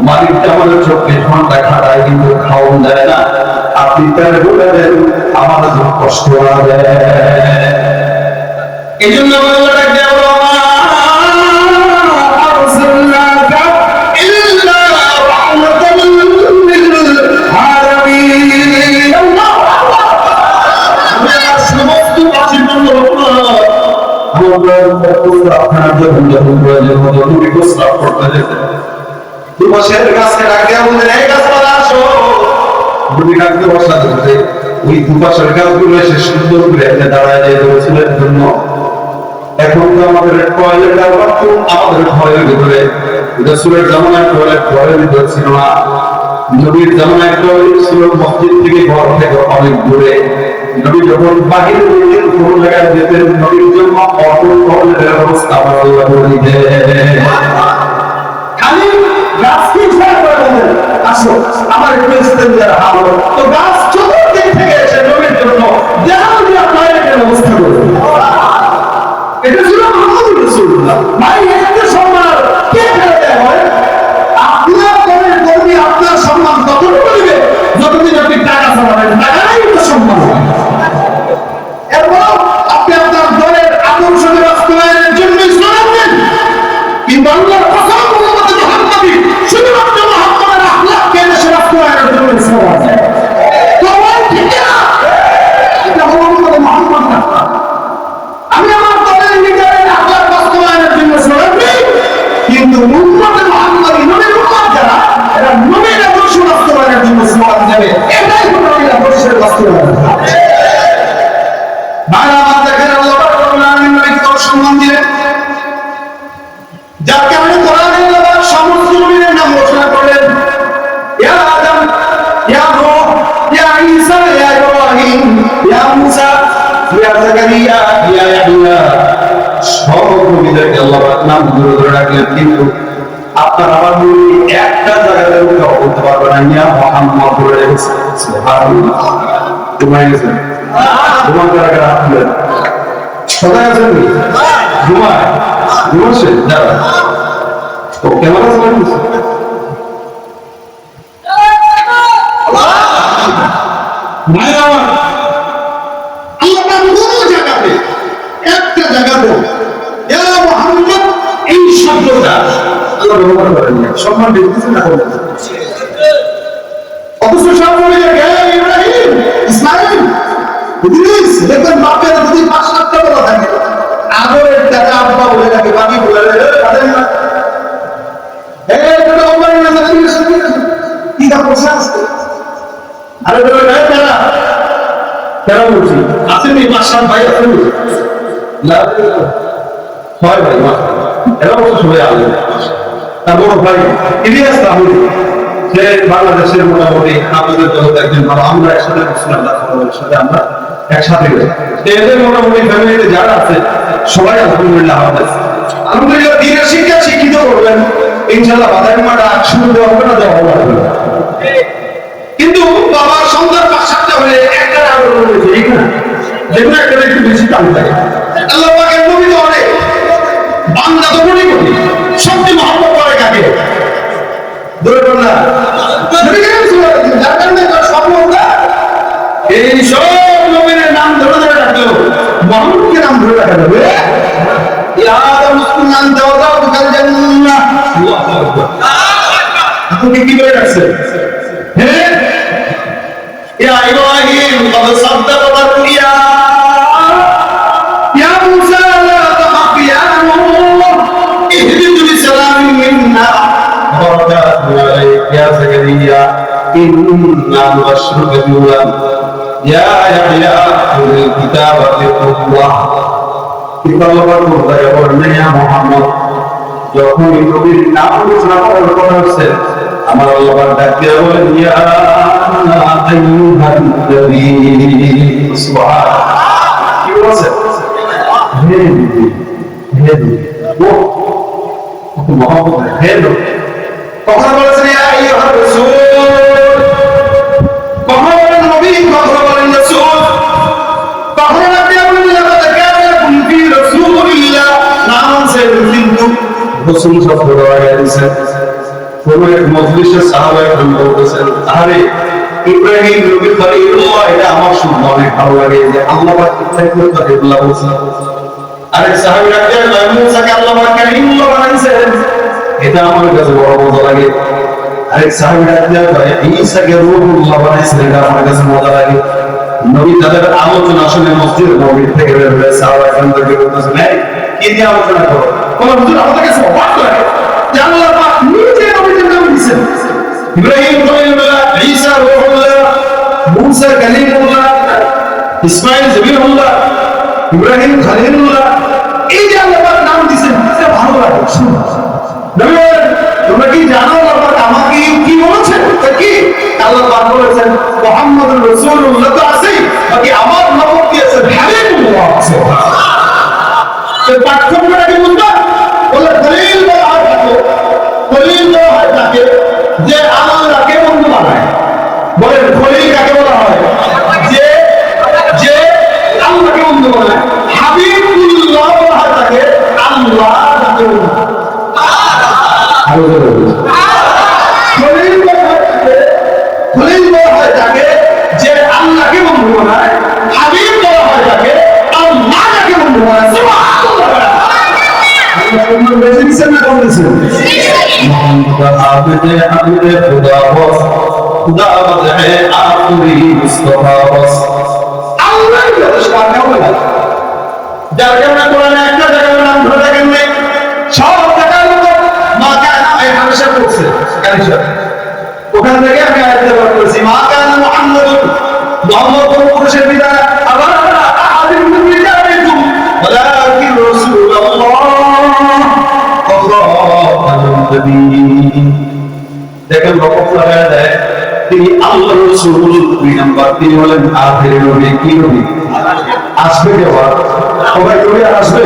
মালিকটা আমাদের 24 ঘন্টা খাটায়, কিন্তু খাওয়ান দেয় না, আপনি তার বলে দেন আমার কষ্ট না দেয়। এই জন্য আল্লাহ ডাক দেয়, আরসালনাকা ইল্লা রাহমাতাল আপনার যখন যখন প্রয়োজন হতো তুমি প্রস্তাব করতে যেতে দুপাশের গাছকে ডাকিয়া বললেন এই গাছপালা আসো তুমি ডাকতে বসাতে হতে ওই দুপাশের গাছগুলো এসে সুন্দর করে একটা দাঁড়ায় যায় রসুলের জন্য। এখন তো আমাদের টয়লেট আর বাথরুম আমাদের ঘরের ভিতরে, রসুলের জামানায় টয়লেট ঘরের ভিতরে ছিল না, নবীর জামানায় টয়লেট ছিল মসজিদ থেকে ঘর থেকে অনেক দূরে। নবী যখন বাহিরে যেতেন কোন জায়গায় যেতেন নবীর জন্য অটল টয়লেটের ব্যবস্থা আল্লাহ করে দিতেন। খালি গাছকে ইশারা করে বলেন আসো আমার একটু ইস্তেঞ্জার হাল তো গাছ চতুর্দিক থেকে এসে নবীর জন্য দেয়াল দিয়ে টয়লেটের ব্যবস্থা করে দিতেন। এটা ছিল মুহাম্মদুর রাসূলুল্লাহ। ভাই এতে সম্মান কে ফেলে দেয় হয়? আপনার দলের কর্মী আপনার সম্মান ততটুকু দিবে যতদিন আপনি টাকা চালাবেন, টাকাই তো সম্মান হবে। এরপর আপনি আপনার দলের আদর্শকে বাস্তবায়নের জন্য স্লোগান দেন, কিন্তু আল্লাহর কসম মুহাম্মদ মুহাম্মদী শুধুমাত্র মুহাম্মদের আখলাককে দেশে বাস্তবায়নের জন্য স্লোগান দেন। তো ভাই ঠিক না, এটা মুহাম্মদ মুহাম্মদ না। আমি আমার দলের লিডারের আখলাক বাস্তবায়নের জন্য স্লোগান দিই, কিন্তু উম্মত মুহাম্মদী নবীর উম্মত যারা এরা নবীর আদর্শ বাস্তবায়নের জন্য স্লোগান দেবে, এটাই হলো নবীর আদর্শের বাস্তবায়ন। ভাইরা আমার দেখেন আল্লাহ রাব্বুল আলামিন নবীকে কত সম্মান দিলেন, যার কারণে কোরআনে আল্লাহ সমস্ত নবীদের নাম ঘোষণা করলেন, ইয়া আদম, ইয়া নূহ, ইয়া ঈসা, ইয়া ইব্রাহিম, ইয়া মুসা, ইয়া যাকারিয়া, ইয়া ইয়াহইয়া। সব নবীদেরকে আল্লাহ নাম ধরে ধরে রাখলেন, কিন্তু আপনার আমার নবী একটা জায়গাতে উল্লেখ করতে পারবে না, ইয়া মুহাম্মদ বলে রেখেছে। সুবহানাল্লাহ। তোমায় গেছে তোমার কারা আপনাদের সবাই আছেন কি ঘুমায় ঘুমাচ্ছে যারা ও ক্যামেরা চালাচ্ছে মায়ের আমার আল্লাহ পাক কোন জায়গাতে একটা জায়গাতে ইয়া মুহাম্মদ এই শব্দটা আল্লাহ ব্যবহার করেন না, সম্মান দিতেছে না করে অথচ সব বলে ইব্রাহিম, ইসমাইল, ইদ্রিস দেখবেন বাপের যদি 5-7টা বলা থাকে আদরের টাকা আব্বা বলে থাকে, বাকি বলে তাদের না এটা ওমর না কি দা পোষা আছে আরে বলে না কেনা কেন বলছি আসেন এই 5-7 ভাই আসেন না হয় ভাই মা এরা বলছে সবাই আসবে তার বড় ভাই ইলিয়াস রাহুল যে বাংলাদেশের মোটামুটি আমাদের জগৎ একজন ভালো, আমরা একসাথে সাথে আমরা একসাথে এদের মোটামুটি ফ্যামিলিতে যারা আছে সবাই আলহামদুলিল্লাহ আমাদের আলহামদুলিল্লাহ দিনের শিক্ষা শিক্ষিত করবেন ইনশাআল্লাহ বাধার মাটা শুরু দেওয়া হবে না, দেওয়া হবে না। কিন্তু বাবার সন্তান 5-7টা হলে একটা আরো রয়েছে এখানে যেগুলো একটা একটু বেশি দাম থাকে। আল্লাহ পাকের নবী তো অনেক বান্দা তো কোটি কোটি সবচেয়ে মহব্বত করে কাকে ধরে না যার কারণে সব এই সব নবীর নাম ধরে ধরে রাখলো মোহাম্মদকে নাম ধরে রাখা যাবে আপনি কি বলে রাখছেন হ্যাঁ ইয়া ইব্রাহিম قد صدقت الرؤيا يا موسى لا تخف يا نور اهبط بسلام منا بركات عليك يا زكريا إنا نبشرك بغلام يا يحيى خذ الكتاب بقوة কিতাবের মধ্যে বলেন ইয়া মুহাম্মদ যখন নবীর নাম ঘোষণা করার কথা হচ্ছে আমার আল্লাহ পাক ডাক দিয়ে বলেন ইয়া আইয়ুহান নবী সুবহানাল্লাহ কি বলছে হে নবী হে নবী ও মুহাম্মদ হে নবী কথা বলেছেন ইয়া আইয়ুহার রাসূল কথা বলেন নবী কথা বলেন রাসূল কথা আপনি বলেন লাকাদ কানা লাকুম ফি রাসূলিল্লাহ নাম সে কিন্তু রাসূল শব্দটা লাগিয়েছেন কোন এক মজলিসে সাহাবায়ে কেরাম বলতেছেন আরে ইব্রাহিম নবী খলিলুল্লাহ এটা আমার শুনতে অনেক ভালো লাগে যে আল্লাহ পাক ইব্রাহিম খলিলুল্লাহ বলেছেন আরেক সাহাবীরা কয় মুসাকে আল্লাহ পাক কালিমুল্লাহ বানাইছেন এটা আমার কাছে বড় মজা লাগে আরেক সাহাবীরা কয় ঈসাকে রূহুল্লাহ বানাইছেন এটা আমার কাছে মজা লাগে নবী তাদের আলোচনা শুনে মসজিদের নববী থেকে বের হয়ে সাহাবায়ে কেরামদেরকে বলতেছেন কি নিয়ে আলোচনা করো? বলে হুজুর আমাদের কাছে অবাক লাগে যে আল্লাহ পাক নিজে নবীদের নাম দিয়েছেন। ইব্রাহিম খলিলুল্লাহ, ঈসা রূহুল্লাহ, মুসা কালিমুল্লাহ, ইসমাঈল জবিরুল্লাহ, ইব্রাহিম খলিলুল্লাহ, এই যে আল্লাহ পাক নাম দিয়েছেন এটা ভালো লাগে শুনুন। নবী বলেন তোমরা কি জানো আল্লাহ পাক আমাকে কি বলেছেন? তা কি? আল্লাহ পাক বলেছেন মুহাম্মদুর রাসূলুল্লাহ তো আছেই, বাকি আমার নাম দিয়েছেন হাবিবুল্লাহ আছে। তো পাঠ্যক্রমটা কি বুঝবা? বলে খলিল বলা হয় তাকে, খলিল বলা হয় তাকে যে আল্লাহকে বন্ধু বানায়। বলেন খলিল কাকে বলা হয়? যে যে আল্লাহকে বন্ধু বানায়। হাবিবুল্লাহ বলা হয় তাকে আল্লাহ তাকে বন্ধু বানায়। খলিল বলা হয় তাকে, খলিল বলা হয় তাকে যে আল্লাহকে বন্ধু বানায়। হাবিব বলা হয় তাকে আল্লাহ তাকে বন্ধু বানায়। সুবহানাল্লাহ। আল্লাহ বেশি দিচ্ছেন না কম দিচ্ছেন? মোহাম্মদ আবিদে আবিদে খুদা বস, খুদা বদে আখরি মুস্তাফা বস। আল্লাহ যথেষ্ট আর কেউ না। যার কারণে কোরআনে একটা জায়গার নাম ধরে রাখেন নেই, সব জায়গার মতো মা কানা এই হাদিসে পড়ছে কানিশা। ওখান থেকে আমি আয়াতটা বার করেছি, মা কানা মুহাম্মাদুন, মুহাম্মদ কোন পুরুষের পিতা, আবার আহাদিন মিন রিজালিকুম ওয়ালাকিন রাসূলুল্লাহ দেখেন রকম লাগায় দেয় তিনি আল্লাহ রাসূল 2 নাম্বার, তিনি বলেন আখেরি নবী। কি নবী আসবে? কে আবার সবাই নবী আসবে?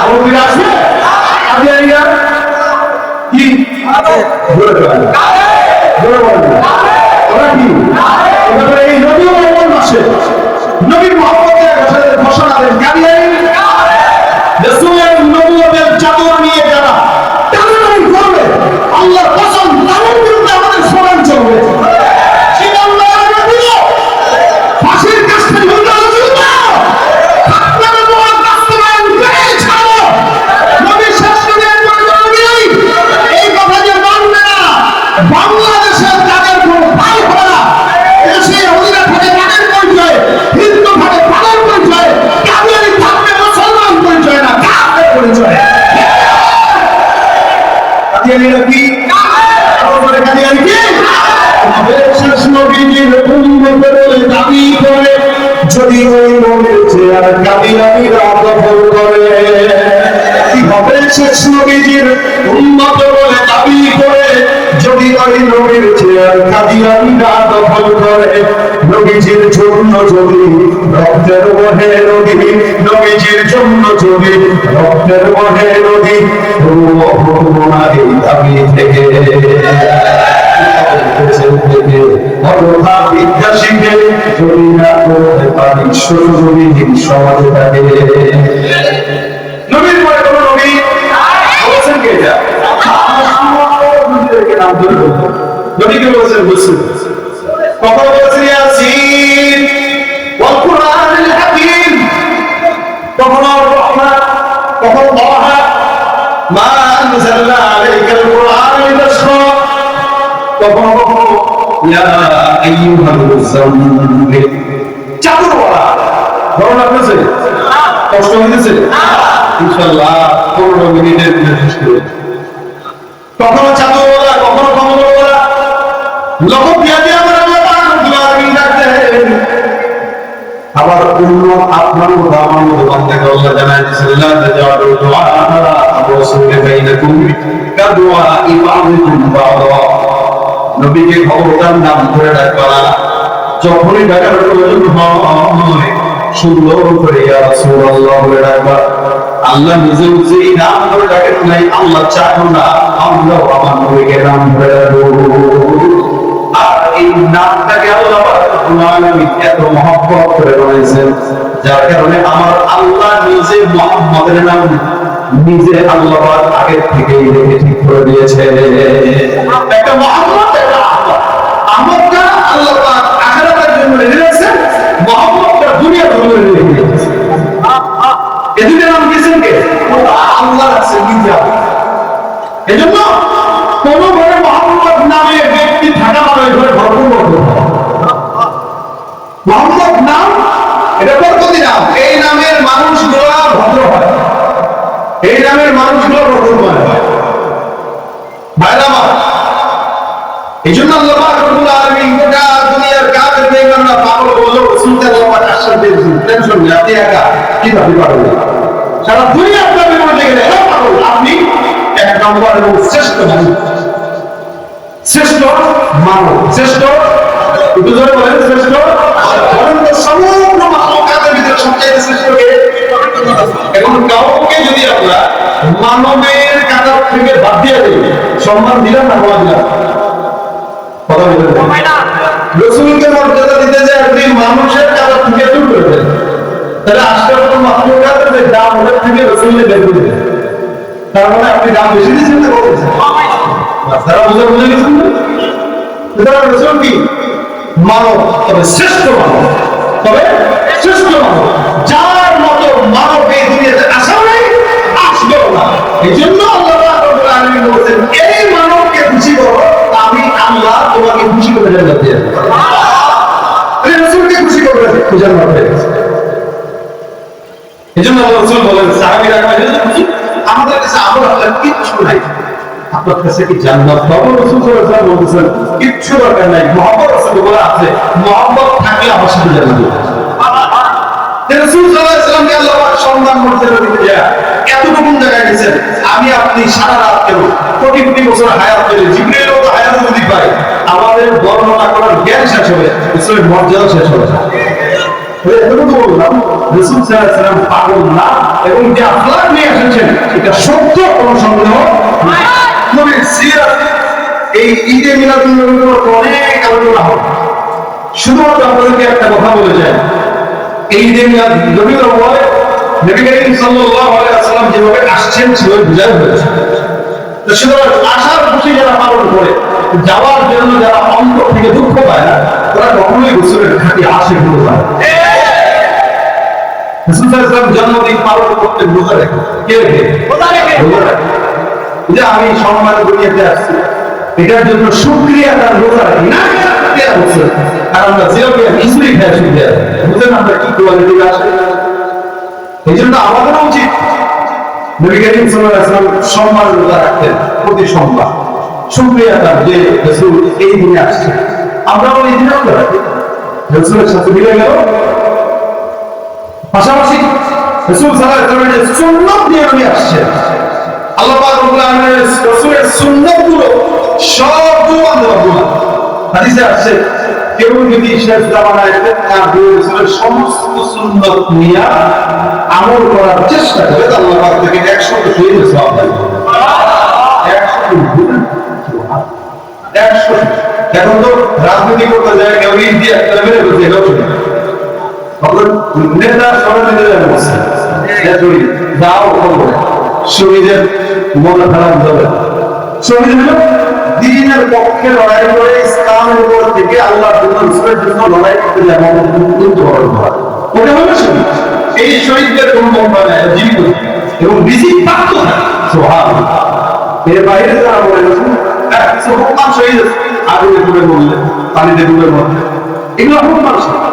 নবী আসবে? আমি আইয়া কি বলে বলেন বলে বলেন ওরা কি এবারে এই নবী কোন মাসে নবী মুহাম্মদের ঘোষণা দেন কারিয়ে রাসূলের নবুয়তের চাদর নিয়ে যারা টানাটানি করবে আল্লাহর কসম তাদের বিরুদ্ধে আমাদের স্মরণ চলবে। ফাঁসির কাছ থেকে এই কথা যে মানবে না বাংলাদেশের তাদের কোনো পাই হবে না। দেশে অধিরা থাকে তাদের পরিচয়, হিন্দু থাকে তাদের পরিচয়, কাদিয়ানি থাকবে মুসলমান পরিচয় না, কাফের পরিচয়। কাদিয়ানিরা কি? কাদিয়ানি কি? শেষ নবীর উম্মত বলে দাবি করে, যদি ওই নবীর চেয়ার কাদিয়ানিরা দখল করে। কি হবে? শেষ নবীর উম্মত বলে দাবি করে, যদি ওই নবীর চেয়ার কাদিয়ানিরা দখল করে। নবীজির জন্য যদি রক্তের বহে নদী, নবীজির জন্য যদি রক্তের বহে নদী, তবুও হবো না এই দাবি থেকে। বিদ্যা শিখে যদি না করতে পারি সরজমিন সমাজে থাকে। নবীর পরে কোন নবী বলছেন কে? এটা নাম ধরে বলতো নবীকে বলছেন বলছেন কখন বলছেন ইয়াসিন ওয়াল কুরআনিল হাকীম, কখন রহমান, কখন তাহা, মা আনজালনা আলাইকাল কুরআন লিতাশকা, কখন ইয়া আইয়ুহাল মুযাম্মিল। চাদর বলা ধরুন আপনাছে কষ্ট হইতেছে ইনশাআল্লাহ 15 মিনিটের মধ্যে শেষ করে। কখনো চাদর বলা, কখনো কমল বলা, লক্ষ্য দিয়া দিয়া আমার আল্লাহ পাক রব্বুল আলামিন ডাকতেন। আবার অন্য আপনার মতো আমার মতো বান্দাকে আল্লাহ জানায় দিয়েছেন লা তাজালু দুআ রাসূলি বাইনাকুম কাদুআ ইবাদিকুম বা'দা। নবীকে খবরদার নাম ধরে ডাকবা না, যখনই ডাকার প্রয়োজন হয় সুন্দর করে ইয়া রাসূলুল্লাহ বলে ডাকবা। আল্লাহ নিজে যে নাম ধরে ডাকেন নাই, আল্লাহ চান না আমরাও আমার নবীকে নাম ধরে ডাকবো। আর এই নামটাকে আল্লাহ রাব্বুল আলামিন এত মহব্বত করে বানাইছেন, যার কারণে আমার আল্লাহ নিজে মুহাম্মদের নাম নিজে আল্লাহ আগে থেকেই রেখে ঠিক করে দিয়েছে। একটা মুহাম্মদ, একটা আল্লাহ। আহমদটা আল্লাহ পাক আখিরাতের জন্য রেখে দিয়েছেন, মুহাম্মদটা দুনিয়ার জন্য রেখে দিয়েছেন। এদিকে নাম দিয়েছেন কে? আল্লাহ রাখছেন নিজে। এজন্য কোন ঘরে মুহাম্মদ নামে ব্যক্তি থাকা মানে ঘরে ভরপুর করতে হবে। মুহাম্মদ নাম এটা বরকতি নাম, এই নামের মানুষগুলা ভদ্র হয়। এই জন্য আল্লাহ পাক রব্বুল আলামিন গোটা দুনিয়ার কাফের বেঈমানরা পাগল বলল রাসূলকে আল্লাহ পাক আশ্বাস দিয়েছেন টেনশন নেই আপনি একা কি ভাবে পাগল সারা দুনিয়ার কাফের বলতে গেলে এরা পাগল আপনি এক নম্বর এবং শ্রেষ্ঠ মানুষ শ্রেষ্ঠ মানব শ্রেষ্ঠ একটু জোরে বলেন শ্রেষ্ঠ বলেন তো সমগ্র মানবতার ভিতরে সবচেয়ে শ্রেষ্ঠ কে এখন কাউকে যদি আমরা মানবের কাতার থেকে বাদ দিয়ে দিই সম্মান দিলাম না বলা দিলাম কথা বলেন রাসূলকে মর্যাদা দিতে যে আপনি মানুষের কাতার থেকে দূর করে দেন তাহলে আশরাফুল মাখলুকাতের যে দাম ওদের থেকে রাসূলকে বের করে দেন তার মানে আপনি দাম বেশি দিচ্ছেন না বলছেন তারা বুঝে গেছেন না সুতরাং রাসূল কি মানব তবে শ্রেষ্ঠ মানব তবে শ্রেষ্ঠ মানব যার মতো মানব এই দুনিয়াতে আসা নাই আসবেও না এই জন্য আল্লাহ রাব্বুল আলামিন বলেছেন এই মানবকে খুশি করো আমি আল্লাহ তোমাকে খুশি করে জান্নাত দিয়ে দেব এই রাসূলকে খুশি করবে জান্নাত দিয়ে দেব এই জন্য আল্লাহ রাসূল বলেন সাহাবীরা কয় আমাদের কাছে আমল আপনার কিচ্ছু নাই আপনার কাছে কি জান্নাত পাবো রাসূল সাল্লাল্লাহু আলাইহি ওয়াসাল্লাম বলেছেন কিচ্ছু দরকার নাই মুহাম্মদ রাসূলুল্লাহ আছে মুহাম্মদ থাকলে আমার সাথে জান্নাত রাসূল সাল্লাল্লাহু আলাইহি ওয়াসাল্লামকে আল্লাহ পাক সম্মান মর্যাদা দিতে যায় এতটুকু জায়গায় গেছেন আমি আপনি সারা রাত কেন কোটি কোটি বছর হায়াত পেলে জিবরাইল তো হায়াত যদি পাই আমাদের বর্ণনা করার জ্ঞান শেষ হবে রাসূলের মর্যাদা শেষ হবে এতটুকু বললাম রাসূল সাল্লাল্লাহু আলাইহি ওয়াসাল্লাম পাগল না এবং যে আখলাক নিয়ে এসেছেন এটা সত্য কোনো সন্দেহ নাই নবীর সিরাত এই ঈদে মিলাদুন নবীর উপর অনেক আলোচনা হবে শুধুমাত্র আপনাদেরকে একটা কথা বলে যায় এই ঈদে মিলাদুন নবীর উপরে নবী করিম সাল্লাল্লাহু আলাইহি ওয়াসাল্লাম যেভাবে আসছেন সেভাবে বোঝানো হয়েছে তো সুতরাং আসার খুশি যারা পালন করে যাওয়ার জন্য যারা অন্তর থেকে দুঃখ পায় না ওরা কখনোই রাসূলের খাঁটি আশিক হতে পারে রাসূল সাল্লাল্লাহু আলাইহি ওয়াসাল্লাম জন্মদিন পালন করতে রোজা রেখে কে রেখে রোজা রেখে যে আমি সম্মান দুনিয়াতে আসছি এটার জন্য শুকরিয়া তার রোজা রাখি না আর আমরা যেভাবে খিচুড়ি খাই শুনতে বুঝলেন আমরা কি কোয়ালিটি আসে এই জন্য আমাদের উচিত নবী করিম সাল্লাল্লাহু আলাইহি ওয়াসাল্লাম সম্মান রোজা রাখতেন প্রতি সোমবার শুকরিয়া তার যে রাসূল এই দিনে আসছে আমরাও এই দিনে রোজা রাখি রাসূলের সাথে মিলে গেল পাশাপাশি রাসূল সাল্লাল্লাহু আলাইহি ওয়াসাল্লামের সুন্নাত নিয়ে উনি আসছেন আল্লাহ পাক রব্বুল আলামিনের রাসূলের সুন্নাতগুলো সবগুলো বান্ধব হাদিসে আছে কেউ যদি শেষ জামানায় তার রাসূলের সমস্ত সুন্নাত নিয়ে আমল করার চেষ্টা করে আল্লাহ পাক থেকে 100 শহীদ সওয়াব দেন 100 এখন তো রাজনীতি করতে যায় কেউ ইন্ডিয়া একটা মেরে বলছে এটাও শুনে নেতা সবাই যাও শহীদের মন খারাপ যাবে শহীদ হলো দ্বীনের পক্ষে লড়াই করে ইসলামের উপর থেকে আল্লাহর জন্য রাসূলের জন্য লড়াই করতে যায় ওটা হলো শহীদ এই শহীদদের কোনো মর্যাদা নাই জীবিত এবং রিজিক প্রাপ্ত থাকে সুবহানাল্লাহ এর বাইরে যারা বলে কিছু হুকমান শহীদ আগুনে ডুবে মরলে পানিতে ডুবে মরলে এগুলো হুকমান শহীদ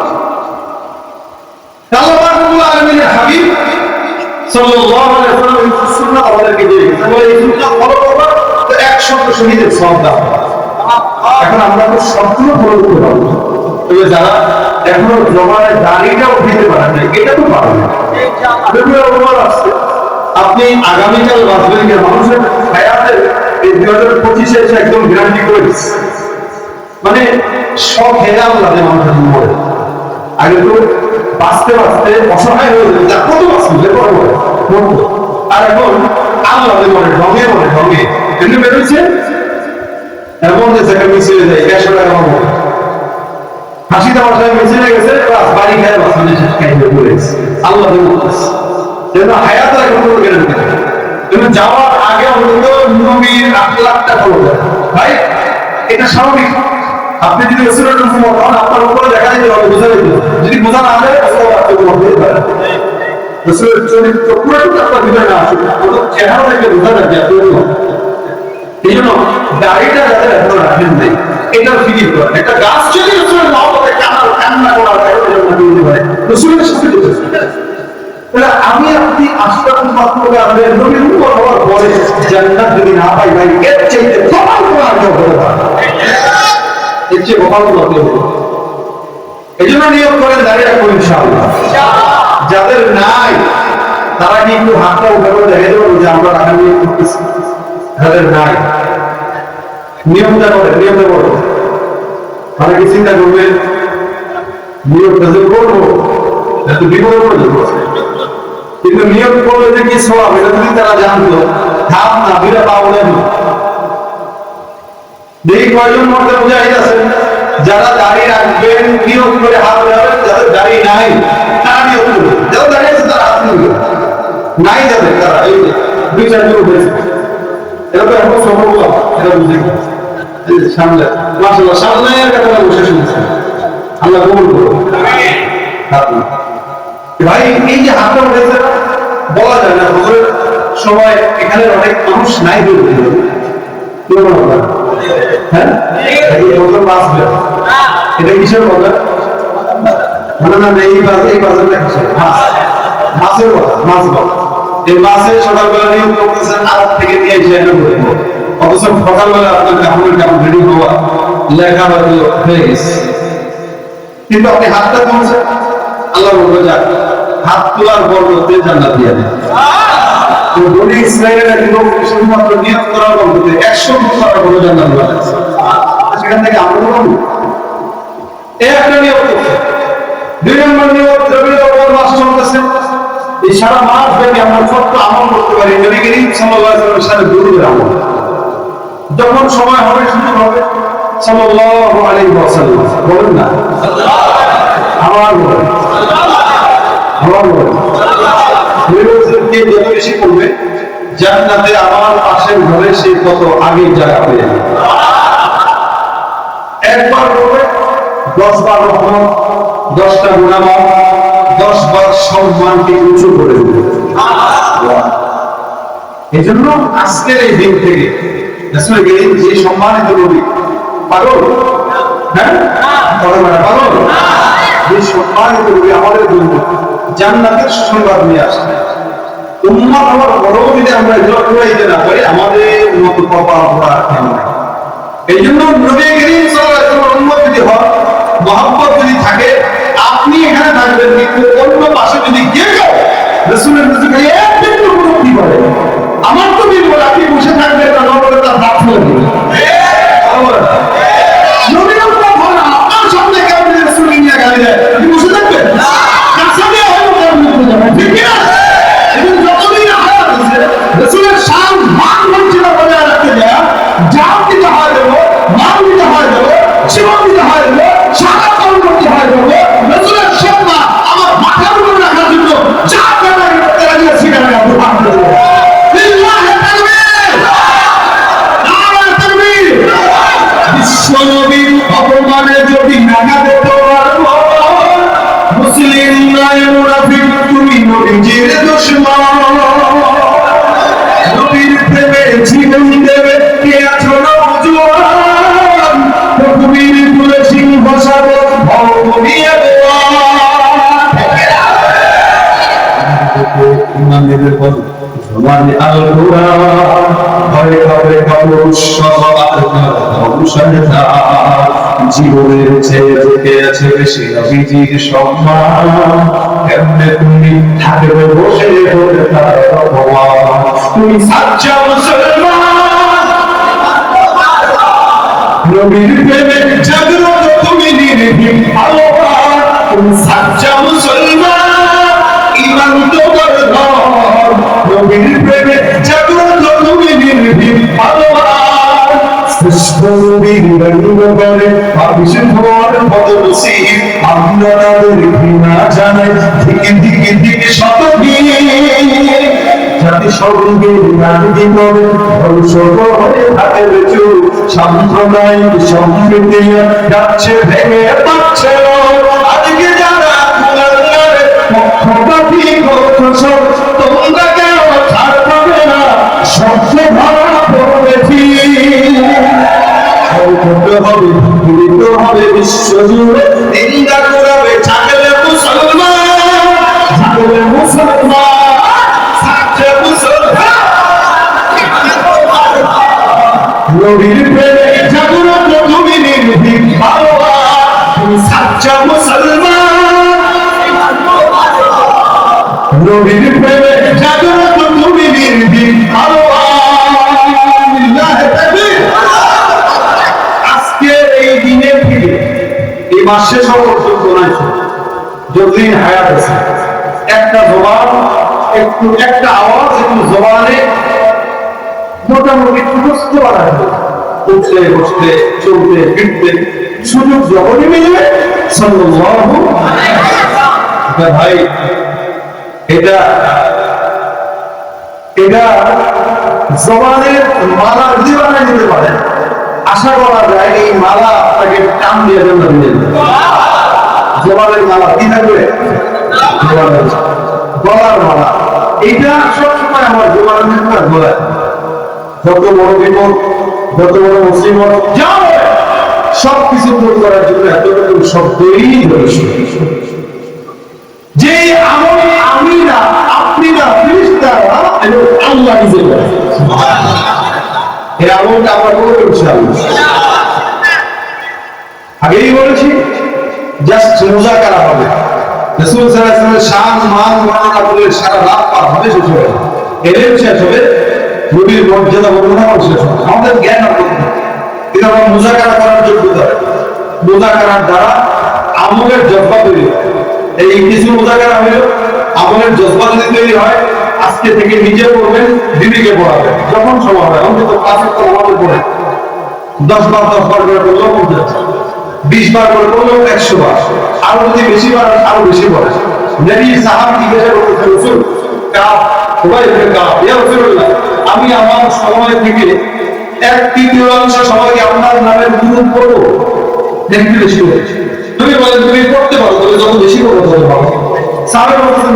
আল্লাহ রাব্বুল আলামিনের হাবিব সাল্লাল্লাহু আলাইহি ওয়াসাল্লাম এই সুন্নাহ আমাদেরকে দিয়েছেন বলে এই সুন্নাহ ফলো করবা তো 100 শহীদের সওয়াব দাও এখন আমরা তো সবগুলো ফলো করতে পারবো তবে যারা এখনো জমায় দাড়িটা উঠাইতে পারেন না এটা তো পারবে না আপনি আগামীকাল বাঁচবেন যে মানুষের হায়াতের এই 2025 এসে একদম গ্যারান্টি করে দিচ্ছে মানে সব হেরাম লাগে মানুষের মরে আগে তো বাঁচতে বাঁচতে অসহায় হয়ে যাবে যা কত বাঁচবে আর এখন আল্লাহ মনে ঢঙে কিন্তু বেরোচ্ছে এমন যে জায়গায় মিছিলে যায় 150 টাকা মতো হাসি তামাশায় মিছিলে গেছে বাড়ি খায় বাঁচবে শেষ খাইতে বলেছে আল্লাহ যেন হায়াতের এখন কোনো গ্যারান্টি নেই কিন্তু যাওয়ার আগে অন্তত নবীর আখলাকটা ফলো করে ভাই এটা স্বাভাবিক আপনি যদি রাসূলের উম্মত হন আপনার উপরে দেখা দিতে হবে বোঝা যাবে যদি বোঝা না যায় তাহলে আপনি কোনো হতে পারে রাসূলের চরিত্র পুরোটা আপনার ভিতরে না আসে ওটা চেহারা দেখে বোঝা যায় যে আপনি এই জন্য দাড়িটা যাতে এখনো রাখেন নাই এটা ফিকির করেন একটা গাছ যদি রাসূলের মহব্বতে কান্না করার রাসূলের সাথে তাহলে আমি আপনি আশরাফুল মাখলুকাতের নবীর উম্মত হওয়ার পরে জান্নাত যদি না পাই ভাই এর চাইতে প্রমাণ করার জন্য হতে পারে এর চেয়ে গোপাল করতে হবে। এই জন্য নিয়োগ করেন দাঁড়িয়ে রাখবো ইনশাআল্লাহ। যাদের নাই তারা কি একটু হাতটা উঠে করে দেখে দেবো যে আমরা টাকা নিয়োগ করতেছি? যাদের নাই নিয়মটা করো। তারা কি চিন্তা করবেন নিয়োগটা যে করবো এত বিপদে পড়ে যাবো, কিন্তু নিয়োগ করলে যে কি সব এটা যদি তারা জানতো থাক না বিরা পাওয়া দেখি কয়জন মধ্যে বোঝা যাচ্ছে যারা দাঁড়িয়ে রাখবেন নিয়োগ করে হাত উঠাবেন, যাদের দাঁড়িয়ে নাই তারা নিয়োগ করবে, যারা দাঁড়িয়ে আছে তারা হাত নিয়োগ নাই, যাদের তারা এই দুই চারজন উঠেছে এটা তো এখন সম্ভব এটা বুঝে সামনে মাশাআল্লাহ সামনের কথা বসে শুনছে আল্লাহ কবুল করুন। ভাই এই যে হাতটা উঠেছে বলা যায় না হুজুরের সময় এখানে অনেক মানুষ নাই বলতে হ্যাঁ এটা কিসের কথা মানে না এই বাজারটা কিসের মাছের কথা, মাছ বল এই মাছের সকালবেলা নিয়োগ করতেছেন আড়ত থেকে নিয়ে এসে এনে বলবো, অথচ সকালবেলা আপনার কেমন রেডি হওয়া লেখা হয়তো হয়ে গেছে, কিন্তু আপনি হাতটা তুলছেন আল্লাহ বলবো যাক হাত তোলার বরকতে জান্নাত দিয়ে দেন। বনি ইসরায়েলের এক লোক শুধুমাত্র নিয়ত করার বরকতে 100 বছর বড় জান্নাত পেয়েছে, সেখান থেকে আমরা পাবো এই একটা নিয়ত করতে। 2 নম্বর নিয়ত রবিউল আউয়াল মাস চলতেছে, এই সারা মাস ব্যাপী আমরা ছোট্ট আমল করতে পারি নবী করিম সাল্লাল্লাহু আলাইহি ওয়াসাল্লামের সাথে দুরূদের আমল। যখন সময় হবে শুরু হবে সাল্লাল্লাহু আলাইহি ওয়াসাল্লাম বলেন না আমার বলেন কে যত বেশি করবে জান্নাতে আমার পাশের ঘরে সে কত আগে জায়গা পেয়ে যাবে। একবার করবে 10 বার রহমত, 10টা গুনাহ, 10 বার সম্মানকে উঁচু করে দেবে। এই জন্য আজকের এই দিন থেকে রাসূল করিম যে সম্মানিত নবী পাগল হ্যাঁ পাগল যে সম্মানিত নবী আমাদের জন্য জান্নাতের সংবাদ নিয়ে আসে, উম্মত হওয়ার পরেও যদি আমরা এগুলো পুরাইতে না পারি আমাদের মতো কপাল পোড়া কেন নাই। এই জন্য নবী করিম সাল্লাল্লাহু আলাইহি ওয়াসাল্লাম উম্মত যদি হয় মহব্বত যদি থাকে আপনি এখানে থাকবেন কিন্তু অন্য পাশে যদি গিয়ে যাও রাসূলের নবী খালি একদিন কোনো কি বলে আমার তো দিন বলে আপনি বসে থাকবেন না বলে তার হাত ফেলে দিবেন নবীর কথা বলা আপনার সামনে কেমন রাসূল নিয়ে গালি দেয় আপনি বসে থাকবেন না কাছে হয় তার মুখে যাবে ঠিক না। এবং যতদিন হায়াত আছে রাসূলের শান মান মর্যাদা বজায় রাখতে যায় জান দিতে হয় দেব, মান দিতে হয় দেব, জীবন দিতে হয় দেব, সারা কর্ম করতে হয় দেব, রাসূলের সম্মান আমার মাথার উপর রাখার জন্য যা করার তারা দিয়ে সেখানে আমি ভাগ করে দেব। লিল্লাহি তাকবীর, নারায়ে তাকবীর। বিশ্বনবীর অপমানে যদি নাগা দিতে পারবো মুসলিম নয় মুনাফিক তুমি নবীজির দুশমন, নবীর প্রেমে জীবন দেবে কে আছো নওজোয়ান, পৃথিবীর কুলে সিংহ সাবে ভও দুনিয়া দেওয়ান। ইমানের বল জমানে আল কুরআন ভয় হবে কবর সবার ধ্বংসের জীবনের চেয়ে ঝুঁকে আছে বেশি নবীজির সম্মান, কেমনে তুমি থাকবে বসে হতে তার অপমান, তুমি সাচ্চা মুসলমান নবীর প্রেমে জাগ্রত তুমি নির্ভীক ভালোবান, তুমি সাচ্চা মুসলমান ঈমান তোমার ধন, নবীর প্রেমে জাগ্রত তুমি নির্ভীক ভালোবান, শ্রেষ্ঠ নবীর রঙ্গ করে আবিষ্ হওয়ার পদনসিব আপনাদের ঘৃণা জানাই দিকে দিকে দিকে শত জাতি সঙ্গে রাজনীতি করে ধ্বংস হয়ে থাকে বেচু সাম্প্রদায়িক সম্প্রীতি যাচ্ছে ভেঙে পাচ্ছে আজকে যারা কুলাঙ্গারে পক্ষপাতী করছো তোমরা কেউ ছাড় পাবে না সবচে ধরা পড়েছি করতে হবে পীড়িত হবে বিশ্বজুড়ে নিন্দা করাবে ছাগলে মুসলমান, ছাগলে মুসলমান, ছাগলে মুসলমান, নবীর প্রেমে জাগ্রত তুমি নির্ভীক আচ্ছা মুসলমান, নবীর প্রেমে জাগ্রত মুমিনের দিন আল্লাহ তাকবীর। আজকে এই দিনের থেকে এই মাস শেষ হওয়া পর্যন্ত নাই যতদিন হায়াত আছে, একটা জবান একটু একটা আওয়াজ একটু জবানে মোটামুটি সুস্থ বানায়, উঠতে বসতে চলতে ফিরতে সুযোগ যখনই মিলবে সাল্লাল্লাহু আলাইহি ওয়াসাল্লাম। ভাই এটা জবানের মালা যদি বানায় দিতে পারে, আশা করা যায় এই মালা আপনাকে টান দিয়ে জান্নাত নিয়ে যাবে। জবানের মালা কি থাকবে? গলার মালা। এটা সবসময় আমার জবানের ভিতরে গলায়, যত বড় বিপদ, যত বড় মুসিবত যা হয় সবকিছু দূর করার জন্য এতটুকু শব্দই যথেষ্ট। যে আমল আমি না, আপনি না, ফেরেশতারা এবং আল্লাহ নিজে করে, এই আমলটা আমরা করব ইনশাআল্লাহ। আগেই বলেছি জাস্ট মুযাকারা হবে, রাসূল সাল্লাল্লাহু আলাইহি ওয়াসাল্লামের শান মান বর্ণনা করলে সারা রাত পার হবে, শেষ হবে না। এলেম শেষ হবে, নবীর মর্যাদা বর্ণনা করে শেষ হবে, আমাদের জ্ঞান অর্জন হবে। এটা আমরা মুযাকারা করার যোগ্যতা, মুযাকারার দ্বারা আমলের জজ্বা তৈরি হয়। এই কিছু মুযাকারা হইল আমলের জজ্বা যদি তৈরি হয়, আজকে থেকে নিজে পড়বেন, দিদিকে পড়াবেন, যখন সময় হয় অন্তত 5 ওয়াক্ত নামাজ পড়ে 10 বার করে পড়লেও 50, 20 বার করে পড়লেও 100 বার, আরো যদি বেশি বার আরো বেশি পড়ে। নবী সাহাবী জিজ্ঞাসা করতেছেন, রাসূল কাব উবাই ইবনে কাব, ইয়া রাসূলুল্লাহ, আমি আমার সময় থেকে 1/3 সময়কে আপনার নামের দুরূদ পড়ব, দেখতে বেশি হয়েছে। তুমি বলেন তুমি পড়তে পারো, তবে যত বেশি পড়ো তত ভালো। সাহাবী বলতেছেন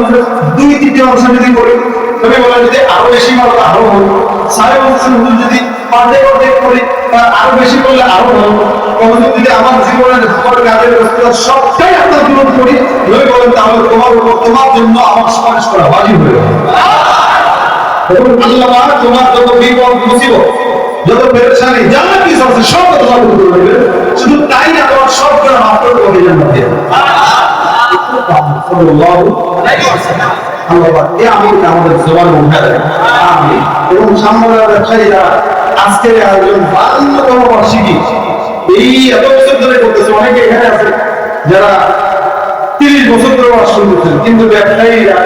2/3 যদি পড়ি, তুমি বলেন যদি আরো বেশি ভালো আরো ভালো। সাহাবী বলতেছেন যদি অর্ধেক পড়ি বা আরো বেশি পড়লে আরো ভালো। কখনো যদি আমার জীবনের পরে কাজের ব্যস্ততা সবটাই আপনার দুরূদ পড়ি, নবী বলেন তাহলে তোমার উপর তোমার জন্য আমার সুপারিশ করা ওয়াজিব হয়ে যাবে। আল্লাহ পাক তোমার যত বিপদ মুসিবত, যত পেরেশানি যা কিছু আছে সব তোমার দূর করে দেবে। শুধু তাই না, তোমার সব গুনাহ মাফ করে তোমাকে জান্নাত দিয়ে দেবে। সাল্লাল্লাহু আলাইহি ওয়াসাল্লাম। আল্লাহ পাক এই আমলটা আমাদের জবানে উঠায় দেয়। আমিন। এবং সামনের ব্যবসায়ীরা আজকের আয়োজন 52তম বার্ষিকী এই এত বছর ধরে করতেছে, অনেকে এখানে আছে যারা 30 বছর ধরে ওয়াজ শুনতেছেন, কিন্তু ব্যবসায়ীরা